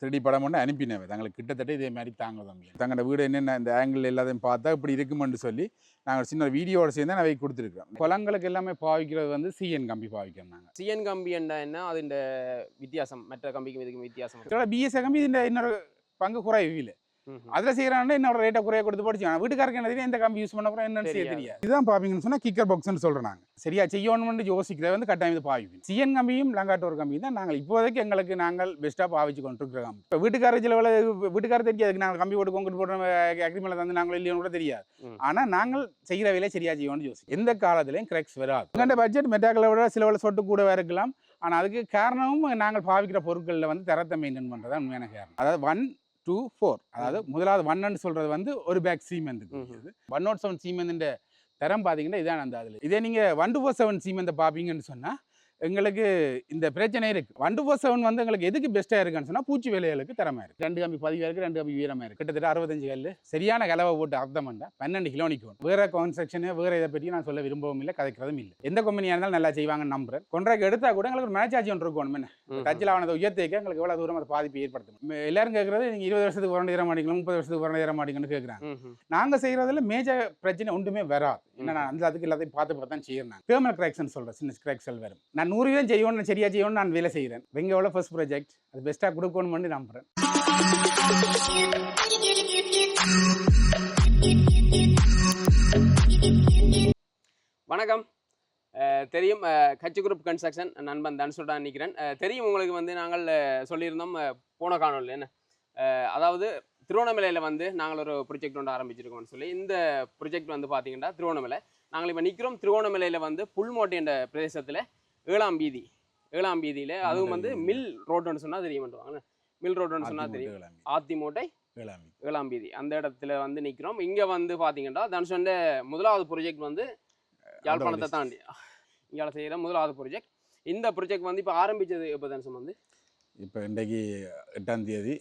3D படம் ஒன்று அனுப்பினவை தங்களுக்கு கிட்டத்தட்ட இதே மாதிரி தாங்க தம்பி தங்களோட வீடு என்னென்ன இந்த ஆங்கிள் எல்லாத்தையும் பார்த்தா இப்படி இருக்குமென்று சொல்லி நாங்கள் சின்ன வீடியோவோட சேர்ந்து அவை கொடுத்துருக்கோம். குளங்களுக்கு எல்லாமே பாவிக்கிறது வந்து சிஎன் கம்பி பாவிக்கிறோம். நாங்கள் சிஎன் கம்பி என்ன அது இந்த வித்தியாசம் மற்ற கம்பிக்கும் இதுக்கும் வித்தியாசம் பிஎஸ்ஏ கம்பி இந்த இன்னொரு பங்கு குறைவு இல்லை. அதில் செய்யறாங்க என்னோட ரேட்டை குறைய கொடுத்து படிச்சு வீட்டுக்காரருக்கு என்ன தெரியும், எந்த கம்பி யூஸ் பண்ண போகிறோம் என்னன்னு செய்ய தெரியாது. இதுதான் பாப்பீங்கன்னு சொன்னால் கிக்கர் பாக்ஸ்ன்னு சொல்கிறாங்க. சரியா செய்யணும்னு யோசிக்கிறத வந்து கட்டாயம் இது பாவிக்கும். சிஎன் கம்பியும் லங்காட்டோர் கம்பியும் தான் நாங்கள் இப்போதைக்கு எங்களுக்கு நாங்கள் பெஸ்ட்டாக பாவிச்சு கொண்டிருக்கிறோம். இப்போ வீட்டுக்கார சிலவில் வீட்டுக்கார தெரியாது, நாங்கள் கம்பி போட்டு கொண்டு போடுற அக்ரிமெண்ட்டில் வந்து நாங்கள் இல்லையோன்னு கூட தெரியாது. ஆனால் நாங்கள் செய்கிற வேலையை சரியா செய்யணும்னு யோசிக்கும். எந்த காலத்திலையும் கிரெக்ஸ் வராது. எங்கள்கிட்ட பட்ஜெட் மெட்டாக்களை விட சிலவில் சொட்டு கூட இருக்கலாம். ஆனால் அதுக்கு காரணமும் நாங்கள் பாவிக்கிற பொருட்களில் வந்து தரத்தை மெயின்டைன் பண்ணுறது உண்மையான காரணம். அதாவது 1 2 4 அதாவது முதலாவது 1 சொல்றது வந்து ஒரு பேக் சீமெந்துக்கு 107 சீமெந்த தரம் பார்த்தீங்கன்னா இதான் அந்த அதில். இதே நீங்கள் 1247 சீமெந்தை பார்ப்பீங்கன்னு சொன்னால் எங்களுக்கு இந்த பிரச்சனை இருக்குது. 1247 வந்து எங்களுக்கு எதுக்கு பெஸ்ட்டாக இருக்குன்னு சொன்னால் பூச்சி வேலைகளுக்கு தரமாக இருக்குது. 2 கம்பி பதிவாக இருக்குது, 2 கம்பி வீரமாக இருக்குது. கிட்டத்தட்ட 65 கல் சரியான கலவை போட்டு அர்த்தம் பண்ணால் 12 கிலோ நிற்கும். வேறு கான்ஸ்ட்ரக்ஷனு வேறு இதை பற்றி நான் சொல்ல விரும்பவும் இல்லை, கதைக்கிறதும் இல்லை. எந்த கம்பெனியாக இருந்தாலும் நல்லா செய்வாங்கன்னு நம்புறேன். கொண்ட்ராக்ட் எடுத்தால் கூட எங்களுக்கு ஒரு மேட்சாச்சு ஒன்று இருக்கணும். என்ன டச்சில் ஆனதை உயர்த்திக்க எங்களுக்கு எவ்வளோ தூரம் அதை பாதிப்பு ஏற்படுத்தணும். எல்லாரும் கேட்குறது நீங்கள் 20 வருஷத்துக்கு வரண்டு தர மாட்டீங்களா, 30 வருஷத்துக்கு வரண்டு தர மாட்டீங்கன்னு கேட்குறாங்க. நாங்கள் செய்கிறதுல மேஜர் பிரச்சனை ஒன்றுமே வராது. ஏன்னா அந்த அதுக்கு எல்லாத்தையும் பார்த்து தான் செய்யறேன். டெர்மினல் கிராக்ஸ்ன்னு சொல்கிறேன், சின்ன கிராக்ஸ்கள் வரும். நான் 100 செய்யணும், சரியா செய்யணும்னு நான் வேலை செய்கிறேன். எங்களோட ஃபர்ஸ்ட் ப்ராஜெக்ட் அது பெஸ்ட்டாக கொடுக்கணும்னு நம்புகிறேன். வணக்கம். தெரியும் கட்சி குரூப் கன்ஸ்ட்ரக்ஷன் நண்பன் தனுஷோட நிற்கிறேன். தெரியும் உங்களுக்கு வந்து நாங்கள் சொல்லியிருந்தோம் போன காணொலி என்ன, அதாவது திருவண்ணாமலையில் வந்து நாங்கள் ஒரு ப்ரொஜெக்ட் ஒன்று ஆரம்பிச்சிருக்கோம்னு சொல்லி. இந்த ப்ரொஜெக்ட் வந்து பார்த்தீங்கன்னா திருவண்ணாமலை நாங்கள் இப்போ நிற்கிறோம். திருவண்ணாமலையில் வந்து புல்மோட்டை என்ற பிரதேசத்தில் 7ஆம் வீதியில் அதுவும் வந்து மில் ரோடுன்னு சொன்னால் தெரிய மாட்டுவாங்க. மில் ரோடுன்னு சொன்னால் தெரியும். ஆத்திமோட்டை 7ஆம் வீதி அந்த இடத்துல வந்து நிற்கிறோம். இங்கே வந்து பார்த்தீங்கன்னா தனுஷோட முதலாவது ப்ரொஜெக்ட் வந்து யாழ்ப்பாணத்தை தாண்டி இங்கே செய்கிற முதலாவது ப்ரொஜெக்ட். இந்த ப்ரொஜெக்ட் வந்து இப்போ ஆரம்பித்தது இப்போ தனுஷன் வந்து இப்போ இன்றைக்கு 8ஆம் தேதி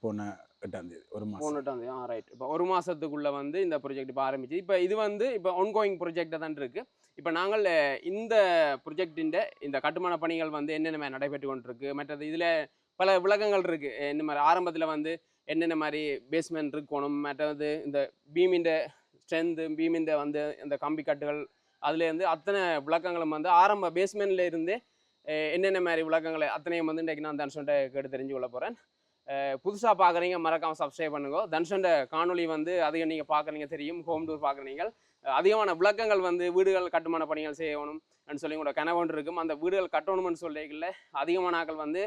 போன 8ஆம் தேதி ஒரு மாதம் போன 8ஆம் தேதி ரைட். இப்போ ஒரு மாதத்துக்குள்ளே வந்து இந்த ப்ரொஜெக்ட் இப்போ ஆரம்பிச்சு. இப்போ இது வந்து இப்போ ஒன்கோயிங் ப்ரொஜெக்டாக தான் இருக்குது. இப்போ நாங்கள் இந்த ப்ரொஜெக்டின் இந்த கட்டுமான பணிகள் வந்து என்னென்ன மாதிரி நடைபெற்று கொண்டிருக்கு, மற்றது இதில் பல விளக்கங்கள் இருக்குது. என்ன மாதிரி ஆரம்பத்தில் வந்து என்னென்ன மாதிரி பேஸ்மெண்ட் இருக்கணும், மற்றது இந்த பீமின் ஸ்ட்ரென்த்து, பீமின் வந்து இந்த கம்பி கட்டுகள், அதுலேருந்து அத்தனை விளக்கங்களும் வந்து ஆரம்ப பேஸ்மெண்ட்ல இருந்து என்னென்ன மாதிரி விளக்கங்களை அத்தனையும் வந்து இன்றைக்கு நான் தனுஷன்ட்ட கேட்டு தெரிஞ்சு கொள்ள போகிறேன். புதுசாக பார்க்குறீங்க மறக்காமல் சப்ஸ்கிரைப் பண்ணுங்க. தனுஷன்ட காணொலி வந்து அதிகம் நீங்கள் பார்க்குறீங்க தெரியும், ஹோம் டூர் பார்க்குறீங்க. அதிகமான விளக்கங்கள் வந்து வீடுகள் கட்டுமான பணிகள் செய்யணும்னு சொல்லி கூட கனவு இருக்கும். அந்த வீடுகள் கட்டணும்னு சொல்லிக்கல அதிகமான ஆட்கள் வந்து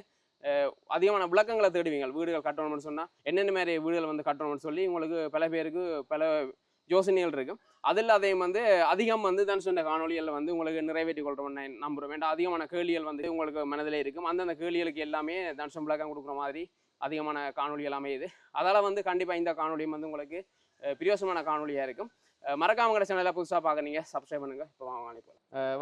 அதிகமான விளக்கங்களை தேடுவீங்க. வீடுகள் கட்டணும்னு சொன்னால் என்னென்ன மாதிரி வீடுகள் வந்து கட்டணும்னு சொல்லி உங்களுக்கு பல பேருக்கு பல யோசனைகள் இருக்கும். அதில் அதையும் வந்து அதிகம் வந்து தனுஷன்ட காணொலிகள் வந்து உங்களுக்கு நிறைவேற்றி கொள்கிறோம்னு நம்புகிறோம். வேண்டாம் அதிகமான கேள்விகள் வந்து உங்களுக்கு மனதில் இருக்கும். அந்தந்த கேள்விகளுக்கு எல்லாமே தனுஷன் விளக்கம் கொடுக்குற மாதிரி அதிகமான காணொலிகள் அமையுது. அதால் வந்து கண்டிப்பாக இந்த காணொலியும் வந்து உங்களுக்கு பிரியோசமான காணொலியாக இருக்கும். மறக்காம கூட சேனலில் புதுசாக பார்க்குறீங்க சப்ஸ்கிரைப் பண்ணுங்க. இப்போ வாங்க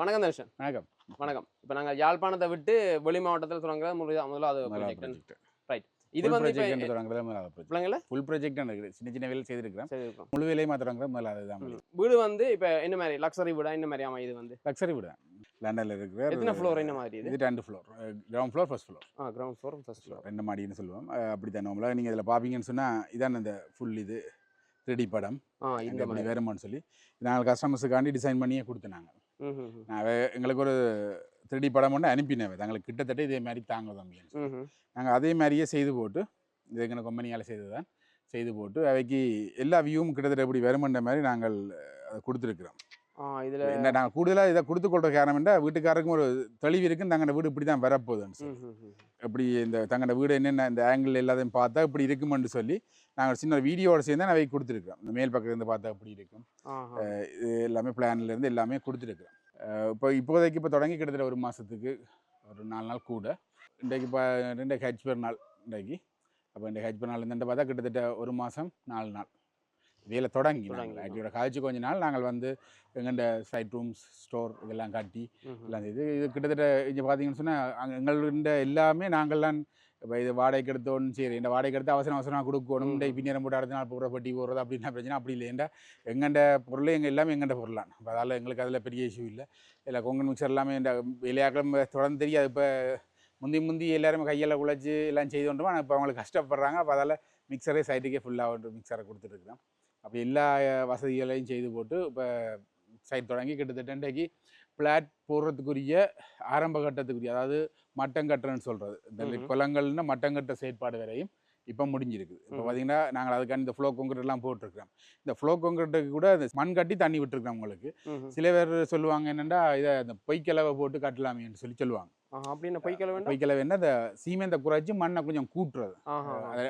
வணக்கம் தனுஷன். வணக்கம். வணக்கம். இப்போ நாங்கள் யாழ்ப்பாணத்தை விட்டு வெளி மாவட்டத்தில் தொடங்குற முதலாவது ப்ராஜெக்ட் ரைட். இது வந்து ஃபுல் ப்ராஜெக்ட் இருக்குது. சின்ன சின்ன வேலை செய்திருக்கிறோம். முழு வேலையை மாத்திரங்கிற முதலாவது தான். வீடு வந்து இப்போ என்ன மாதிரி லக்ஸரி வீடா என்ன மாதிரி அமையுது? வந்து லக்ஸரி வீடு லண்டனில் இருக்கிற. எத்தனை ஃப்ளோர் என்ன மாதிரி? இது 2 floor, ground floor first floor. Ground floor first floor 2 மாடின்னு சொல்லுவோம். அப்படி தான் நம்மளாக நீங்கள் இதில் பார்ப்பீங்கன்னு சொன்னால் இதான் இந்த ஃபுல் இது 3D படம் இந்த மாதிரி வேறுமான்னு சொல்லி நாங்கள் கஸ்டமர்ஸுக்காண்டி டிசைன் பண்ணியே கொடுத்தோம். எங்களுக்கு ஒரு 3D படம் ஒன்று அனுப்பினவை தங்களுக்கு கிட்டத்தட்ட இதே மாதிரி தாங்க தம்பி. நாங்கள் அதே மாதிரியே செய்து போட்டு இது எங்கள் கம்பெனியால் செய்து போட்டு அவைக்கு எல்லா வியூவும் கிட்டத்தட்ட எப்படி வருமன்ற மாதிரி நாங்கள் அதை கொடுத்துருக்குறோம். இதில் என்ன நாங்கள் கூடுதலாக இதை கொடுத்துக்கொள்கிற காரணம் என்ன, வீட்டுக்காரருக்கும் ஒரு தெளிவு இருக்குன்னு தங்களோட வீடு இப்படி தான் வரப்போகுதுன்னு சொல்லி எப்படி இந்த தங்களோட வீடு என்னென்ன இந்த ஆங்கிள் எல்லாத்தையும் பார்த்தா இப்படி இருக்குமென்று சொல்லி நாங்கள் சின்ன வீடியோவோட சேர்ந்து அவை கொடுத்துருக்குறோம். இந்த மேல் பக்கத்துலேருந்து பார்த்தா இப்படி இருக்கும், இது எல்லாமே பிளான்லேருந்து எல்லாமே கொடுத்துருக்குறோம். இப்போதைக்கு தொடங்கி கிட்டத்தட்ட ஒரு மாதத்துக்கு ஒரு 4 நாள் கூட. இன்றைக்கு இப்போ 2 ஹெச் பெர் நாள் இன்றைக்கு. அப்போ இந்த ஹெச் பெர் நாள் இந்த பார்த்தா கிட்டத்தட்ட ஒரு மாதம் 4 நாள் வேலை தொடங்கி நாங்கள் ஐடியோட காய்ச்சி கொஞ்ச நாள் நாங்கள் வந்து எங்கள்ட சைட் ரூம்ஸ் ஸ்டோர் இதெல்லாம் கட்டி எல்லாம் இது கிட்டத்தட்ட இங்கே பார்த்தீங்கன்னு சொன்னால் எங்கள்கிட்ட எல்லாமே நாங்கள்லாம் இப்போ இது வாடகைக்கு எடுத்தோன்னு சரி இந்த வாடகைக்கு எடுத்து அவசரமாக கொடுக்கணும். பின்னேரம் போட்டு அடுத்த நாள் போகிற பட்டி போடுறது அப்படின்னா பிரச்சனை அப்படி இல்லை. ஏன்டா எங்கள்ட பொருளே எல்லாமே எங்கள்ட பொருளான். இப்போ அதால் எங்களுக்கு அதில் பெரிய இஷ்யூ இல்லை. இல்லை கொங்கன் மிக்சர் எல்லாமே இந்த விளையாக்களும் தொடர்ந்து தெரியாது. இப்போ முந்தி எல்லாருமே கையில் உழைச்சி எல்லாம் செய்து கொண்டு ஆனால் இப்போ அவங்களுக்கு கஷ்டப்படுறாங்க. அப்போ அதால் மிக்சரே சைட்டுக்கே ஃபுல்லாக ஒரு மிக்சரை கொடுத்துட்ருக்குறோம். அப்போ எல்லா வசதிகளையும் செய்து போட்டு இப்போ சைட் தொடங்கி கிட்டத்தட்ட இன்றைக்கு பிளாட் போடுறதுக்குரிய ஆரம்ப கட்டத்துக்குரிய, அதாவது மட்டம் கட்டுறன்னு சொல்கிறது, இந்த குளங்கள்னா மட்டம் கட்ட செயற்பாடு வரையும் இப்போ முடிஞ்சிருக்கு. இப்போ பார்த்தீங்கன்னா நாங்கள் அதுக்கான இந்த ஃப்ளோ கான்கிரீட்லாம் போட்டிருக்கிறோம். இந்த ஃப்ளோ கான்கிரீட்டுக்கு கூட இந்த மண் கட்டி தண்ணி விட்டுருக்கோம். உங்களுக்கு சில பேர் சொல்லுவாங்க என்னென்னா இதை இந்த பொய்க்கிழவை போட்டு கட்டலாமேன்னு சொல்லுவாங்க. அப்படின்னு பொய்க்கிழவை என்ன, இந்த சீமெந்தை குறைச்சி மண்ணை கொஞ்சம் கூட்டுறது,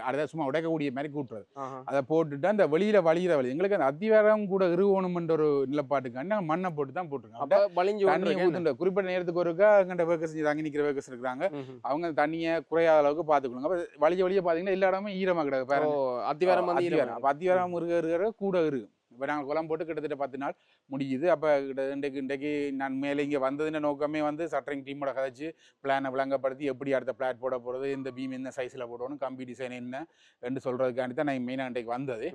அதை சும்மா உடைக்கக்கூடிய மாதிரி கூட்டுறது. அதை போட்டுட்டு அந்த வெளியில வழிகிற வழி எங்களுக்கு அந்த அத்திவாரம் கூட இருவணும்ன்ற ஒரு நிலப்பாட்டுக்காண்டி நாங்கள் மண்ணை போட்டு தான் போட்டிருக்கோம். குறிப்பிட்ட நேரத்துக்கு ஒருக்கா எங்கிட்ட வேர்க்கர்ஸ் தங்கி நிற்கிற வேர்க்கர்ஸ் இருக்கிறாங்க. அவங்க தண்ணியை குறையாத அளவுக்கு பார்த்துக்கணுங்க. அப்போ வழிய பார்த்தீங்கன்னா எல்லா இடமும் ஈரமாக கிடக்கு. அத்திவாரம் அத்திவாரம் இருக்கிற கூட இருக்கு. இப்போ நாங்கள் குளம் போட்டு கிட்டத்தட்ட 10 நாள் முடியுது. அப்போ இன்றைக்கு நான் மேலே இங்கே வந்ததுன்னு நோக்கமே வந்து சட்டரிங் டீமோட கதைச்சு பிளானை விளங்கப்படுத்தி எப்படி அடுத்த பிளாட் போட போகிறது, இந்த பீம் என்ன சைஸில் போடணும், கம்பி டிசைன் என்ன என்று சொல்கிறதுக்காண்டி தான் நான் மெயினாக இன்றைக்கு வந்தது.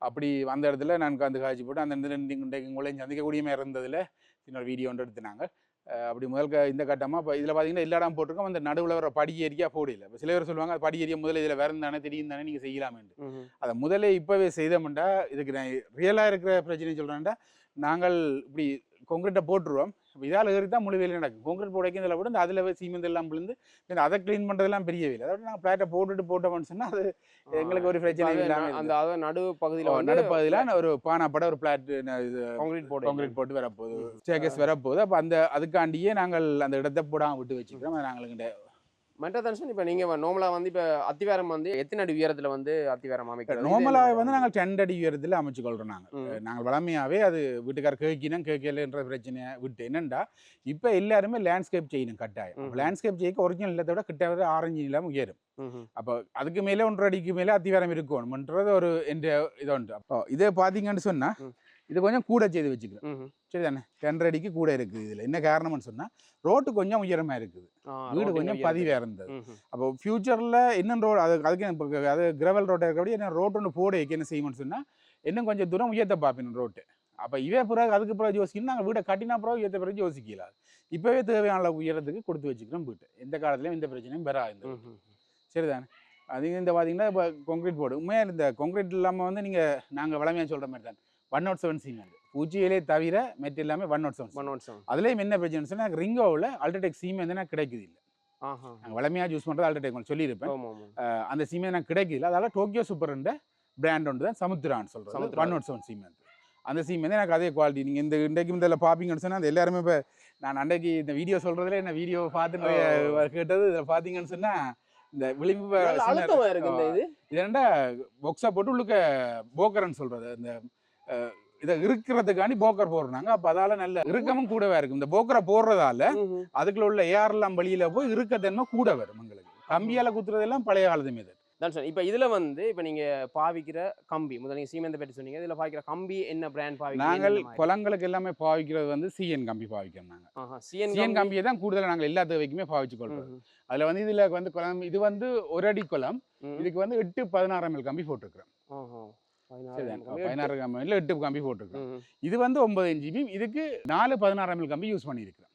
அப்படி வந்த இடத்துல நான் வந்து காய்ச்சி போட்டு அந்த இன்றைக்கு உங்களையும் சந்திக்கக்கூடியமே இருந்ததில் சின்ன வீடியோ ஒன்று எடுத்துனாங்க. அப்படி இந்த கட்டமாக இப்போ இதில் பார்த்தீங்கன்னா எல்லா இடம் போட்டிருக்கோம். அந்த நடுவில் வர படி ஏரியா போடல. இப்போ சில பேர் சொல்லுவாங்க படி ஏரியா முதல்ல இதில் வேறு தானே தெரியும் தானே நீங்கள் செய்யலாமேன்ட்டு. அதை முதலே இப்போவே செய்தோம்டா இதுக்கு நான் ரியலாக இருக்கிற பிரச்சனை சொல்கிறேன்டா, நாங்கள் இப்படி கொங்கிரீட்டை போட்டுருவோம். இதால் ஏறி தான் முழு வேலையும் நடக்கும். கொங்கிரீட் போடைக்கும் இதில் கூட அதில் சீமெண்ட் எல்லாம் விழுந்து அதை க்ளீன் பண்ணுறதெல்லாம் பெரிய வேலை. அதாவது நாங்கள் பிளாட்டை போட்டுட்டோம்னு சொன்னால் அது எங்களுக்கு ஒரு பிரச்சனை இல்லாமல் அந்த நடுப்பகுதியில் ஒரு பானாப்பட ஒரு பிளாட் கான்கிரீட் போட்டு வரப்போகுது, ஸ்டேர்கேஸ் வரப்போகுது. அப்போ அதுக்காண்டியே நாங்கள் அந்த இடத்தை போடாமல் விட்டு வச்சுக்கிறோம். அதை நாங்களுக்கு மெட்டதன்ஷன் இப்போ நீங்கள் நார்மலாக வந்து இப்போ அத்திவாரம் வந்து எத்தனை அடி உயரத்தில் வந்து அத்திவாரம் அமைக்கிறது? நார்மலாக வந்து நாங்கள் 10 அடி உயரத்தில் அமைச்சுக்கொள்கிறோம். நாங்கள் வளமையாகவே அது வீட்டுக்கார கேட்கலன்ற பிரச்சனையை விட்டு என்னென்னா இப்போ எல்லாருமே லேண்ட்ஸ்கேப் செய்யணும் கட்டாயம். லேண்ட்ஸ்கேப் செய்ய ஒரிஜினல் இல்லத்தை விட கிட்ட 6 இன்ச் இல்லாமல் உயரும். அப்போ அதுக்கு மேலே 1.5 அடிக்கு மேலே அத்திவாரம் இருக்கணும்ன்றது ஒரு என்ற இதை உண்டு. அப்போ இதை பார்த்தீங்கன்னு சொன்னால் இது கொஞ்சம் கூட செய்து வச்சுக்கிறேன். சரி தானே, 2.5 அடிக்கு கூட இருக்குது. இதில் என்ன காரணம்னு சொன்னால் ரோட்டு கொஞ்சம் உயரமாக இருக்குது, வீடு கொஞ்சம் பதிவாக இருந்தது. அப்போ ஃபியூச்சரில் இன்னும் ரோடு அதுக்கு அது கிரவல் ரோட்டை இருக்கபடி என்ன ரோட்டு ஒன்று போட என்ன செய்யணும்னு சொன்னால் இன்னும் கொஞ்சம் தூரம் உயர்த்த பார்ப்பேன் ரோட்டு. அப்போ பிறகு அதுக்கு பிறகு யோசிக்கணும், நாங்கள் வீடை கட்டினா பிறகு உயர்த்த பிறகு யோசிக்கலாம். இப்போவே தேவையான அளவு உயரத்துக்கு கொடுத்து வச்சுக்கிறோம் வீட்டு. எந்த காலத்துலையும் இந்த பிரச்சனையும் வராது. சரிதானே. அது இந்த பார்த்தீங்கன்னா இப்போ கான்கிரீட் போர்டு உண்மையாக இந்த கான்கிரீட் இல்லாமல் வந்து நாங்கள் வளமையாக சொல்கிற மாதிரி தான் 107 சீமெண்ட் பூச்சியிலே தவிர மெட் எல்லாமே 107. அதுலேயும் என்ன பிரச்சனை சொன்னால் ரிங்கோவில் அல்ட்ராடெக் சீமெண்ட் எனக்கு கிடைக்குது இல்லை. நாங்கள் வளமையாக யூஸ் பண்ணுறது அல்ட்ராடெக் சொல்லியிருப்பேன். அந்த சீமெண்ட் எனக்கு கிடைக்குது. அதால் டோக்கியோ சூப்பர்ன்ற பிராண்ட் ஒன்று தான் சமுத்திரான்னு சொல்கிறது 107 சீமெண்ட். அந்த சீமெண்ட் எனக்கு அதே குவாலிட்டி. நீங்கள் இந்த இன்றைக்கு இதில் பார்ப்பீங்கன்னு சொன்னால் அது எல்லாருமே இப்போ நான் அன்றைக்கு இந்த வீடியோ சொல்கிறதுல என்ன வீடியோ பார்த்து கேட்டது இதில் பார்த்தீங்கன்னு சொன்னால் இந்த விளிம்பு இது என்னடா பொக்ஸா போட்டு உள்ளுக்க போக்கர்ன்னு சொல்கிறது. இந்த இதை இருக்கிறதுக்காண்டி போக்கர் போடுறாங்க. அப்போ அதால நல்ல இறுக்கமும் கூடவே இருக்கும். இந்த போக்கரை போடுறதால அதுக்குள்ள உள்ள ஏர்லாம் வழியில போய் இறுக்கத்தன்மை கூட வரும். உங்களுக்கு கம்பியால குத்துறதெல்லாம் பழைய காலத்து மீது தான் சார். இப்போ இதில் வந்து இப்போ நீங்கள் பாவிக்கிற கம்பி முதல் நீங்கள் சீமெந்தை பற்றி சொன்னீங்க. இதில் பாவிக்கிற கம்பி என்ன பிராண்ட் பாவிக்கிறோம்? நாங்கள் குளங்களுக்கு எல்லாமே பாவிக்கிறது வந்து சிஎன் கம்பி பாவிக்கிறோம். நாங்கள் சிஎன் கம்பியை தான் கூடுதலாக நாங்கள் எல்லா தேவைக்குமே பாவிச்சு கொள்றோம். அதில் வந்து இதில் வந்து குளம் இது வந்து 1 அடி குளம், இதுக்கு வந்து 8-16 ml கம்பி போட்டுருக்குறோம். 16 கம்பி 8 கம்பி போட்டுருக்கோம். இது வந்து 9 inch பீம், இதுக்கு 4-16 ml கம்பி யூஸ் பண்ணியிருக்கிறோம்.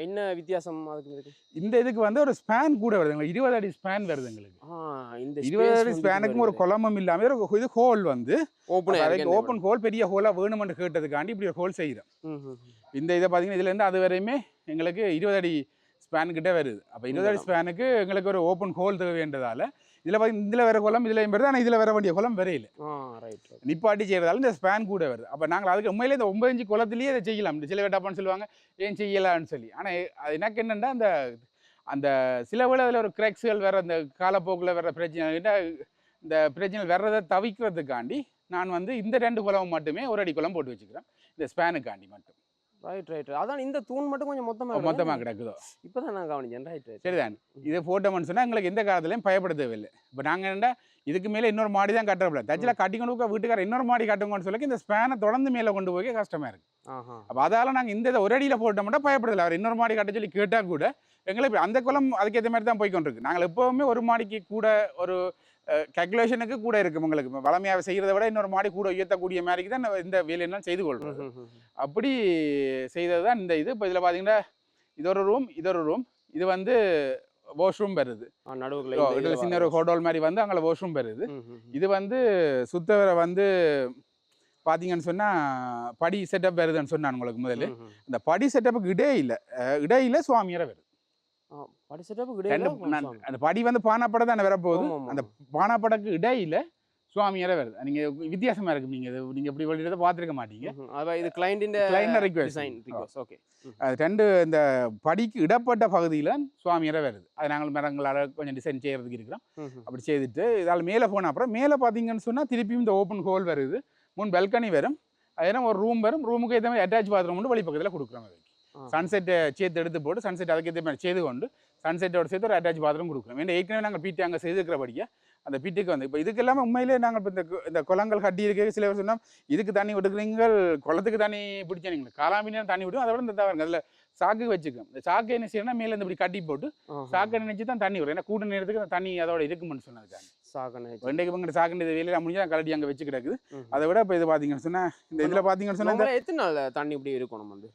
என்ன வித்தியாசம் அதுக்கு? இந்த இதுக்கு வந்து ஒரு ஸ்பேன் கூட வருது, 20 அடி ஸ்பேன் வருது எங்களுக்கு. இந்த 20 அடி ஸ்பேனுக்கும் ஒரு குளமும் இல்லாமல் ஒரு இது ஹோல் வந்து ஓப்பன் ஹோல், பெரிய ஹோலாக வேணுமென்று கேட்டதுக்காண்டி இப்படி ஒரு ஹோல் செய்கிறோம். இந்த இதை பார்த்தீங்கன்னா இதுலேருந்து அது வரையுமே எங்களுக்கு 20 அடி ஸ்பேன் கிட்டே வருது. அப்போ 20 அடி ஸ்பேனுக்கு எங்களுக்கு ஒரு ஓப்பன் ஹோல் தேவைன்றதால இதில் பார்த்தீங்கன்னா இதில் வேறு குளம் இதில் வருது, ஆனால் இதில் வர வேண்டிய குளம் வரையில நிப்பாட்டி செய்கிறதால இந்த ஸ்பேன் கூட வருது. அப்போ நாங்கள் அதுக்கு உண்மையிலே இந்த 9 inch குளத்துலேயே இதை செய்யலாம். சில வேட்டாப்பான்னு சொல்லுவாங்க ஏன் செய்யலான்னு சொல்லி. ஆனால் அது எனக்கு என்னென்னா அந்த சில வேளை அதில் ஒரு கிராக்ஸுகள் வேறு அந்த காலப்போக்கில் வர்ற பிரச்சனை இந்த பிரச்சனை வர்றதை தவிர்க்கிறதுக்காண்டி நான் வந்து இந்த 2 குளம் மட்டுமே 1 அடி குளம் போட்டு வச்சுக்கிறேன், இந்த ஸ்பேனுக்காண்டி மட்டும். ரைட். அதான் இந்த தூண் மட்டும் கொஞ்சம் மொத்தமாக கிடக்குதோ இப்போதான் நான் கவனிச்சேன். ரைட். சரிதான். இதை போட்டோம்னு சொன்னால் எங்களுக்கு எந்த காலத்துலையும் பயப்பட தேவையில்லை. இப்போ நாங்கள் என்ன இதுக்கு மேலே இன்னொரு மாடி தான் கட்டப்படல, தச்சில் கட்டி கொண்டு வீட்டுக்கார இன்னொரு மாடி கட்டுங்கன்னு சொல்லி இந்த ஸ்பேனை தொடர்ந்து மேலே கொண்டு போய் கஷ்டமாக இருக்குது. அப்போ அதால் நாங்கள் இந்த 1 அடியில் போட்டோம்னா பயப்படலை. அவர் இன்னொரு மாடி கட்ட சொல்லி கேட்டால் கூட எங்களுக்கு அந்த குளம் அதுக்கேற்ற மாதிரி தான் போய்கொண்டிருக்கு. நாங்கள் எப்போவுமே ஒரு மாடிக்கு கூட ஒரு கேல்குலேஷனுக்கு கூட இருக்கும். உங்களுக்கு வளமையாக செய்கிறத விட இன்னொரு மாடி கூட உயர்த்தக்கூடிய மாதிரிக்கு தான் இந்த வேலையெல்லாம் செய்து கொள்கிறோம். அப்படி செய்தது தான் இந்த இது. இப்போ இதில் பார்த்தீங்கன்னா இது ஒரு ரூம், இது வந்து வாஷ்ரூம் வருது. நடுவுல சின்ன ஒரு ஹோட்டல் மாதிரி வந்து அங்கே வாஷ்ரூம் வருது. இது வந்து சுத்தவரை வந்து பார்த்தீங்கன்னு சொன்னால் படி செட்டப் வருதுன்னு சொன்னான் உங்களுக்கு முதல்ல. இந்த படி செட்டப்புக்கு இடையில சுவாமியரை வருது. அந்த படி வந்து பானாப்பட தானே வரப்போகுது. அந்த பானாப்படக்கு இடையில சுவாமியரை வருது. நீங்க வித்தியாசமா இருக்கு. நீங்க இப்படி வெளியிட பார்த்துருக்க மாட்டீங்க. இது கிளையண்ட் ரிக்வெஸ்ட். ஓகே. அது ரெண்டு இந்த படிக்கு இடப்பட்ட பகுதியில் சுவாமியரை வருது. அது நாங்கள் மரங்களால் கொஞ்சம் டிசைன் செய்யறதுக்கு இருக்கிறோம். அப்படி செய்துட்டு இதால் மேலே போன அப்புறம் மேலே பார்த்தீங்கன்னு சொன்னால் திருப்பியும் இந்த ஓப்பன் ஹோல் வருது. முன் பெல்கனி வரும். அதனால் ஒரு ரூம் வரும். ரூமுக்கு ஏற்ற மாதிரி அட்டாச் பாத்ரூம் வந்து வழி பக்கத்தில் கொடுக்குறோம். சன்செட்டை சேர்த்து எடுத்து போட்டு சன்செட் அதுக்கேற்ற மாதிரி செய்து கொண்டு சன்செட்டோட சேர்த்து ஒரு அட்டாச் பாத்ரூம் கொடுக்குறோம். ஏன்னா ஏற்கனவே நாங்கள் பீட்டு அங்கே செய்திருக்கிறபடியா அந்த பீட்டுக்கு வந்து இப்போ இதுக்கு எல்லாமே உண்மையிலே நாங்கள் இப்போ இந்த குளங்கள் கட்டி இருக்க சில பேர் சொன்னால் இதுக்கு தண்ணி விட்டுக்கிறீங்க, குளத்துக்கு தண்ணி பிடிச்சா நீங்கள் காலாமினா தண்ணி விடும். அதோட இந்த தவறுங்க அதில் சாக்கு வச்சுக்கோம். இந்த சாக்கை என்ன செய்யணும்னா மேலே இந்த இப்படி கட்டி போட்டு சாக்கை நினைச்சு தான் தண்ணி வரும். ஏன்னா கூட நேரத்துக்கு அந்த தண்ணி அதோட இருக்குமென்னு சொன்னதுக்காங்க. வெண்டைக்கு பங்கு சாக்கை வேலையில் முடிஞ்சு கலட்டி அங்கே வச்சு கிடக்குது. அதை விட இப்போ இது பார்த்தீங்கன்னு சொன்னால் இந்த இதில் பார்த்தீங்கன்னு சொன்னால் எத்தனை நாள் தண்ணி இப்படி இருக்கணும் வந்து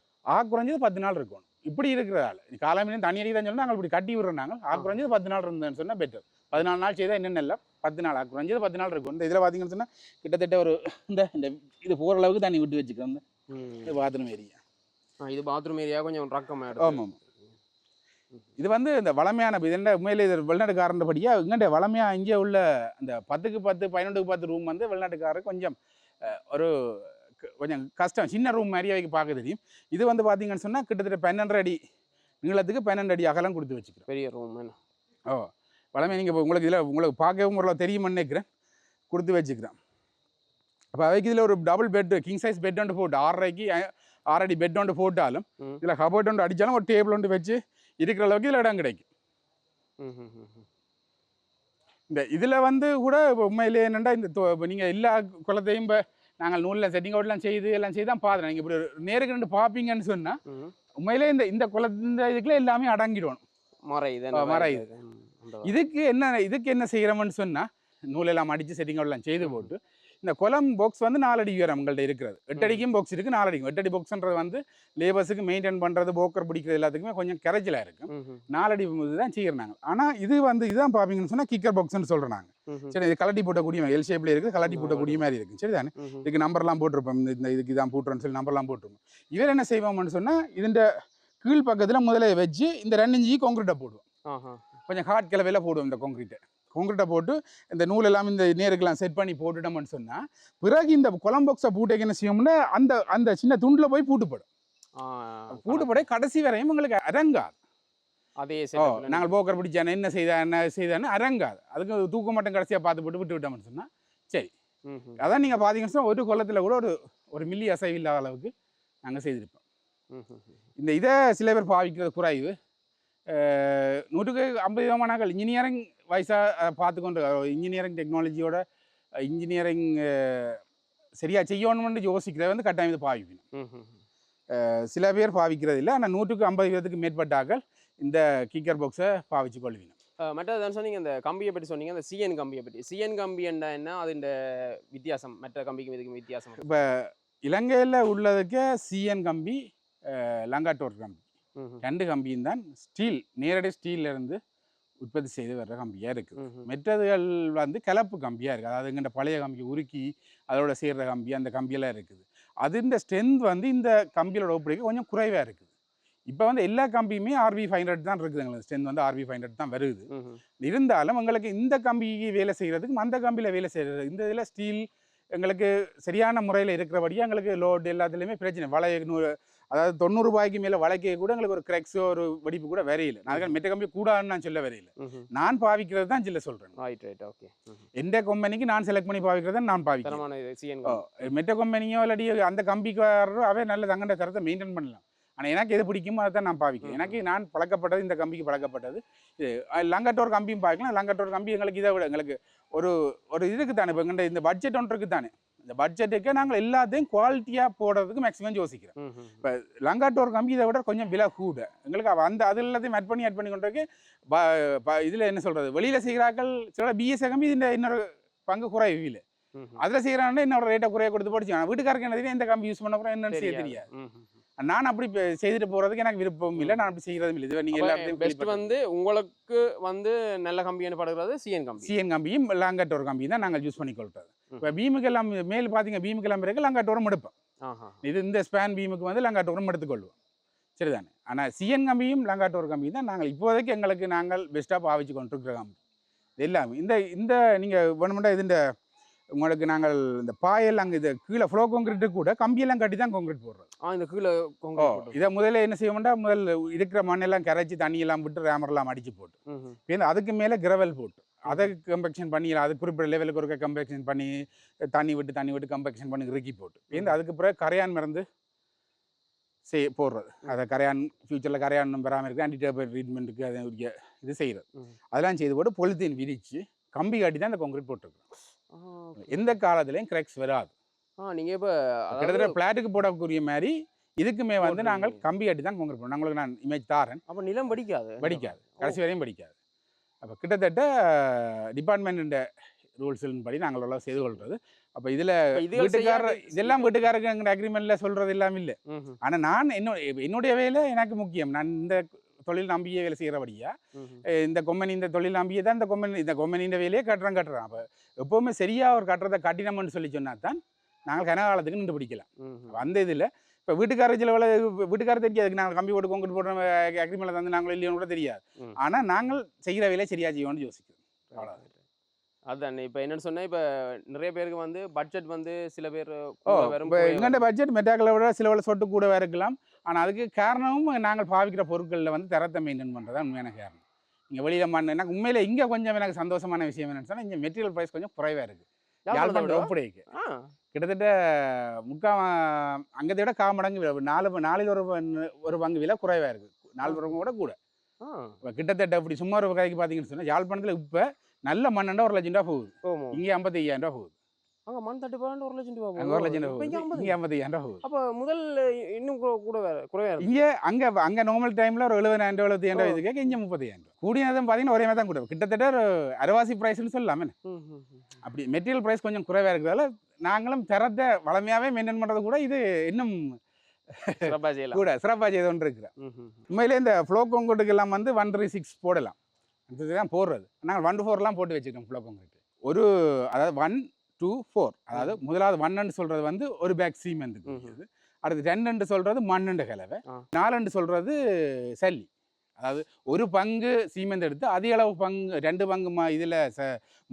குறைஞ்சது 10 நாள் இருக்கணும். இப்படி இருக்கிறதால காலாமிலும் தண்ணி அடிதான் சொன்னால் நாங்கள் இப்படி கட்டி விடுறாங்க. குறைஞ்சது 10 நாள் இருந்தேன்னு சொன்னால் பெட்டர். 14 நாள் செய்தால் என்னென்ன இல்லை 10 நாள் குறைஞ்சது 10 நாள் இருக்கும். இந்த இதில் பார்த்தீங்கன்னு சொன்னால் கிட்டத்தட்ட ஒரு இந்த இது போகிற அளவுக்கு தண்ணி விட்டு வச்சுக்கோங்க. இது பாத்ரூம் ஏரியா. இது பாத்ரூம் ஏரியா கொஞ்சம் ரக்கமாக. ஆமாம். இது வந்து இந்த வளமையான இது என்ன உண்மையிலே இது வெளிநாட்டுக்காரன்றபடியாக இங்கே வளமையாக இங்கே உள்ள அந்த 10க்கு 10 11க்கு 10 ரூம் வந்து வெளிநாட்டுக்காரர் கொஞ்சம் கொஞ்சம் கஷ்டம். சின்ன ரூம் மாதிரியே வைக்க பார்க்க தெரியும். இது வந்து பார்த்தீங்கன்னு சொன்னால் கிட்டத்தட்ட 12 அடி நீளத்துக்கு 12 அடி அகலம் கொடுத்து வச்சுக்கிறோம். பெரிய ரூம். வளமே நீங்கள் இப்போ உங்களுக்கு பார்க்கவும் ஒரு தெரியுமென்னு நினைக்கிறேன் கொடுத்து வச்சுக்கிறேன். அப்போ அவைக்கு இதில் ஒரு double bed king size bed ஒன்று போட்டு 6 அடி பெட் ஒன்று போட்டாலும் இதில் கபோர்ட் ஒன்று அடித்தாலும் ஒரு டேபிள் ஒன்று வச்சு இருக்கிற அளவுக்கு இதில் இடம் கிடைக்கும். இந்த இதில் வந்து கூட இப்போ உண்மையிலே என்னென்னா இந்த நீங்கள் எல்லா குளத்தையும் இப்போ நாங்கள் நூலில் செட்டிங் அவுட்லாம் எல்லாம் செய்து தான் பார்க்குறேன். நீங்கள் இப்படி நேருக்கு 2 பார்ப்பீங்கன்னு சொன்னால் உண்மையிலே இந்த குளத்தின் இதுக்குள்ள எல்லாமே அடங்கிடணும். மறை இதுக்கு என்ன செய்கிறோம்னு சொன்னால் நூலெல்லாம் அடித்து செட்டிங் அவுட்லாம் செய்து போட்டு இந்த குளம் பாக்ஸ் வந்து 4 அடி உயரம் உங்கள்கிட்ட இருக்கிறது. 8 அடிக்கும் பாக்ஸ் இருக்குது, 4 அடிக்கும். 8 அடி பாக்ஸ்ன்றது வந்து லேபர்ஸுக்கு மெயின்டைன் பண்ணுறது போக்கர் பிடிக்கிறது எல்லாத்துக்குமே கொஞ்சம் கரைச்சலாக இருக்கும். 4 அடி தான் செய்கிறாங்க. ஆனால் இதுதான் பார்ப்பீங்கன்னு சொன்னால் கிக்கர் பாக்ஸ்ன்னு சொல்கிறோம் நாங்கள். சரி, இது கலட்டி போட்டக்கூடிய எல் ஷேப்பில் இருக்குது, கலட்டி போட்டக்கூடிய மாதிரி இருக்குது. சரி தானே? இதுக்கு நம்பர்லாம் போட்டிருப்போம். இதுக்கு தான் போட்டுறோன்னு சொல்லி நம்பர்லாம் போட்டிருப்போம். இவர் என்ன செய்வோம்னு சொன்னால் இதுன்ற கீழ் பக்கத்தில் முதல்ல வச்சு இந்த 2 இன்ச்சி கான்கிரீட்டை போடுவோம். கொஞ்சம் ஹார்ட் கிளவையில் போடுவோம். இந்த கான்கிரீட்டை போட்டு இந்த நூல் எல்லாம் இந்த நேருக்கெல்லாம் செட் பண்ணி போட்டுட்டோம்னு சொன்னால் பிறகு இந்த குளம் பாக்ஸை பூட்டைக்கு என்ன செய்யோம்னா அந்த சின்ன துண்டில் போய் பூட்டுப்பட கடைசி வரையும் உங்களுக்கு அரங்காது. அதே நாங்கள் போக்கர் பிடிச்சானே என்ன செய்தான்னு அரங்காது. அதுக்கு தூக்க மட்டும் கடைசியாக பார்த்து போட்டு விட்டு விட்டோம்னு சொன்னால் சரி. அதான் நீங்கள் பார்த்தீங்கன்னு சொன்னால் ஒரு குளத்தில் கூட ஒரு மில்லி அசைவு இல்லாத அளவுக்கு நாங்கள் செய்திருப்போம். இந்த இதை சில பேர் பாவிக்கிறது குறைவு. 100க்கு 50 விதமானாக்கள் இன்ஜினியரிங் வயசாக பார்த்துக்கொண்டு இன்ஜினியரிங் டெக்னாலஜியோட இன்ஜினியரிங் சரியாக செய்யணும்னு யோசிக்கிறத வந்து கட்டாயம் இது பாவிக்கணும். சில பேர் பாவிக்கிறது இல்லை. ஆனால் 100க்கு 50 விதத்துக்கு மேற்பட்டாக்கள் இந்த கிக்கர் பாக்ஸை பாவிச்சு கொள்வீங்க. மற்றது சொன்னீங்க இந்த கம்பியை பற்றி சொன்னீங்க. அந்த சிஎன் கம்பியை பற்றி. சிஎன் கம்பி என்ன அது இந்த வித்தியாசம் மற்ற கம்பிக்கும் இதுக்கும் வித்தியாசம்? இப்போ இலங்கையில் உள்ளதுக்கு சிஎன் கம்பி லங்காட்டோர் கம்பி 2 கம்பியும் தான் நேரடி ஸ்டீல்லேருந்து உற்பத்தி செய்து வர்ற கம்பியாக இருக்குது. மற்றதுகள் வந்து கலப்பு கம்பியாக இருக்குது. அதாவது எங்கிட்ட பழைய கம்பியை உருக்கி அதோட சேர்கிற கம்பி அந்த கம்பியெல்லாம் இருக்குது. அது இந்த ஸ்ட்ரென்த் வந்து இந்த கம்பியோட ஒப்படைக்கு கொஞ்சம் குறைவாக இருக்குது. இப்போ வந்து எல்லா கம்பியுமே RV 500 தான் இருக்குது. எங்களுக்கு ஸ்ட்ரென்த் வந்து RV 500 தான் வருது. இருந்தாலும் எங்களுக்கு இந்த கம்பிக்கு வேலை செய்கிறதுக்கு அந்த கம்பியில் வேலை செய்கிறது இந்த இதில் ஸ்டீல் எங்களுக்கு சரியான முறையில் இருக்கிறபடியாக எங்களுக்கு லோடு எல்லாத்துலேயுமே பிரச்சனை. அதாவது 90 ரூபாய்க்கு மேலே வளைக்க கூட எங்களுக்கு ஒரு கிராக்ஸோ ஒரு வெடிப்பு கூட வரையில. நான் மெட்ட கம்பி கூடாதுன்னு நான் சொல்ல வரையில. நான் பாவிக்கிறது தான் சொல்ல சொல்கிறேன். எந்த கம்பெனிக்கு நான் செலக்ட் பண்ணி பாவிக்கிறத நான் பாவிக்கிறேன். மெட்ட கம்பெனியோ இல்லாட்டி அந்த கம்பிக்காரரோ அவே நல்ல தங்கண்ட தரத்தை மெயின்டைன் பண்ணலாம். ஆனால் எனக்கு எது பிடிக்குமோ அதை தான் நான் பாவிக்கிறேன். எனக்கு நான் பழக்கப்பட்டது இந்த கம்பிக்கு பழக்கப்பட்டது லங்கட்டோர் கம்பியும் பாவிக்கலாம். லங்கட்டோர் கம்பி எங்களுக்கு இதை விட எங்களுக்கு ஒரு இதுக்கு தானே இப்போ எங்கள்கிட்ட இந்த பட்ஜெட் ஒன்றுக்கு தானே. இந்த பட்ஜெட்டுக்கு நாங்கள் எல்லாத்தையும் குவாலிட்டியாக போடுறதுக்கு மேக்ஸிமம் யோசிக்கிறோம். இப்போ லங்காட்டோர் கம்பி இதை விட கொஞ்சம் விலை கூட எங்களுக்கு அது எல்லாத்தையும் ஆட் பண்ணி கொண்டிருக்கு. இதில் என்ன சொல்கிறது, வெளியில் செய்கிறாக்கள் சில BS கம்பி இந்த இன்னொரு பங்கு குறைவு இல்லை. அதில் செய்கிறாங்கன்னா இன்னொரு ரேட்டை குறைய கொடுத்து படிச்சு வீட்டுக்காரருக்கு என்ன இந்த கம்பி யூஸ் பண்ண கூட என்னன்னு செய்ய தெரியாது. நான் அப்படி செய்துட்டு போகிறதுக்கு எனக்கு விருப்பம் இல்லை, நான் அப்படி செய்கிறதும் இல்லை. இது நீங்கள் எல்லாத்தையும் பெஸ்ட் வந்து உங்களுக்கு வந்து நல்ல கம்பின்னு படுகிறது சிஎன் கம்பி. சிஎன் கம்பியும் லாங்கட்டோர் கம்பியும் தான் நாங்கள் யூஸ் பண்ணிக்கொள்றது. இப்போ பீமுக்கெல்லாம் மேல் பார்த்தீங்க, பீமுக்கெல்லாம் பிறகு லாங்கட்டோரும் எடுப்போம். இது இந்த ஸ்பேன் பீமுக்கு வந்து லாங்கட்டோரும் எடுத்துக்கொள்வோம், சரிதானே. ஆனால் சிஎன் கம்பியும் லாங்கட்டோர் கம்பியும் தான் நாங்கள் இப்போதைக்கு எங்களுக்கு நாங்கள் பெஸ்ட்டாக பாவிச்சு கொண்டிருக்கிற கம்பி எல்லாமே. இந்த நீங்கள் வேணுமெண்டா இதுண்ட உங்களுக்கு நாங்கள் இந்த பாயெல்லாம் அங்கே இது கீழே ஃப்ளோ கான்கிரீட்டு கூட கம்பியெல்லாம் கட்டி தான் கான்கிரீட் போடுறோம். இந்த கீழே இதை முதல்ல என்ன செய்வோம்னா, முதல்ல இருக்கிற மண்ணெல்லாம் கரைச்சி தண்ணியெல்லாம் விட்டு ரேமர்லாம் அடிச்சு போட்டு அதுக்கு மேலே கிரவல் போட்டு அதை கம்பெக்ஷன் பண்ணி, அது குறிப்பிட்ட லெவலுக்கு ஒரு கம்பெக்ஷன் பண்ணி தண்ணி விட்டு கம்பெக்ஷன் பண்ணி இறுக்கி போட்டு அதுக்கு பிறகு கரையான் மருந்து போடுறது. அதை கரையான் ஃபியூச்சரில் கரையான் பெறாமல் இருக்குது, ஆன்டிடர்பைட் ட்ரீட்மெண்ட்டுக்கு அதை இது செய்கிறது. அதெல்லாம் செய்து போட்டு பொலித்தீன் விரித்து கம்பி காட்டி தான் இந்த கான்கிரீட் போட்டிருக்கோம். எந்த காலத்துலையும் கிராக்ஸ் வராது. நீங்கள் இப்போ கிட்டத்தட்ட பிளாட்டுக்கு போடக்கூடிய மாதிரி இதுக்குமே வந்து நாங்கள் கம்பி காட்டி தான் கான்கிரீட் போடுறோம். உங்களுக்கு நான் இமேஜ் தாரேன். அப்போ நிலம் படிக்காது கடைசி வரையும் படிக்காது. அப்போ கிட்டத்தட்ட டிபார்ட்மெண்ட் ரூல்ஸின் படி நாங்கள் எல்லாம் செய்து கொள்வது. அப்போ இதில் வீட்டுக்காரர் இதெல்லாம் வீட்டுக்காரருக்கு எங்கள் அக்ரிமெண்ட்டில் சொல்கிறது எல்லாம் இல்லை. ஆனால் நான் என்னுடைய வேலை எனக்கு முக்கியம். நான் இந்த தொழில் நம்பியே வேலை செய்கிறபடியா இந்த தொழில் நம்பியே தான் இந்த கொம்பனின்ற வேலையே கட்டுறோம். அப்போ எப்போவுமே சரியாக ஒரு கட்டுறதை கட்டினோம்னு சொல்லி சொன்னால் தான் நாங்கள் கனகாலத்துக்கு நின்று பிடிக்கலாம். அந்த இதில் இப்போ வீட்டுக்காரர் வீட்டுக்காரர் தெரியாது, நாங்கள் கம்பி போட்டு கொங்கிட்டு போடுற அக்ரிமெண்ட்டில் தந்து நாங்கள் இல்லையோன்னு கூட தெரியாது. ஆனால் நாங்கள் செய்கிற வேலையை சரியாக செய்வோம்னு யோசிக்கிறோம். அவ்வளோதான். அதுதான் இப்போ என்னென்னு சொன்னால், இப்போ நிறைய பேருக்கு வந்து பட்ஜெட் வந்து சில பேர் எங்கள்கிட்ட பட்ஜெட் மெட்டாக்களை விட சில வேலை சொட்டு கூட இருக்கலாம். ஆனால் அதுக்கு காரணமும் நாங்கள் பாவிக்கிற பொருட்களில் வந்து தரத்தை மெயின்டைன் பண்ணுறது தான் உண்மையான காரணம். நீங்கள் வெளியில் மண் எனக்கு உண்மையில் இங்கே கொஞ்சம் எனக்கு சந்தோஷமான விஷயம் என்னென்னு சொன்னால், இங்கே மெட்டீரியல் ப்ரைஸ் கொஞ்சம் குறைவாக இருக்குது. யாழ்ப்பாணம் ஒப்படைக்கு கிட்டத்தட்ட அங்கத்தை விட மடங்கு நாலில் ஒரு பங்கு விலை குறைவாக இருக்குது. 4 பங்கு கூட கிட்டத்தட்ட அப்படி சும்மா ஒரு கதைக்கு பார்த்தீங்கன்னு சொன்னால், யாழ்ப்பாணத்தில் இப்போ நல்ல மண்ணண்டா 1 லட்சம் ரூபா போகுது. இங்கே 55,000 ரூபா போகுது. அங்கே மண் தட்டுப்பாடு 1 லட்சம் ரூபா 1 லட்சம் ரூபா இங்கே 55,000 ரூபா போகுது. அப்போ முதல் இன்னும் குறைவாக இங்கே அங்கே நார்மல் டைமில் ஒரு 70,000 75,000 ரூபா இதுக்கு இங்கே 35,000 ரூபா. கூடியதும் பார்த்தீங்கன்னா ஒரே மாதிரி தான் கூட கிட்டத்தட்ட ஒரு அரைவாசி ப்ரைஸ்ன்னு சொல்லலாமே. அப்படி மெட்டீரியல் ப்ரைஸ் கொஞ்சம் குறைவாக இருக்கிறதால நாங்களும் தரத்தை வளமையாகவே மெயின்டைன் பண்ணுறது கூட இது இன்னும் கூட சிறப்பாக செய்து கொண்டு இருக்கிறேன். உண்மையிலே இந்த ஃப்ளோ கான்கிரீட்டுக்கு எல்லாம் வந்து 136 போடலாம், இதுதான் போடுறது. நாங்கள் 1 to 4 போட்டு வச்சுருக்கோம் ஃப்ளோ கான்கிரீட். அதாவது 1 to 4, அதாவது முதலாவது 1 சொல்கிறது வந்து ஒரு பேக் சீமெண்ட்டுக்கு, அடுத்து 2 சொல்கிறது மண்ணுண்ட கலவை, 4 சொல்கிறது சல்லி. அதாவது ஒரு பங்கு சீமெண்ட் எடுத்து அதே அளவு பங்கு 2 பங்கு இதில்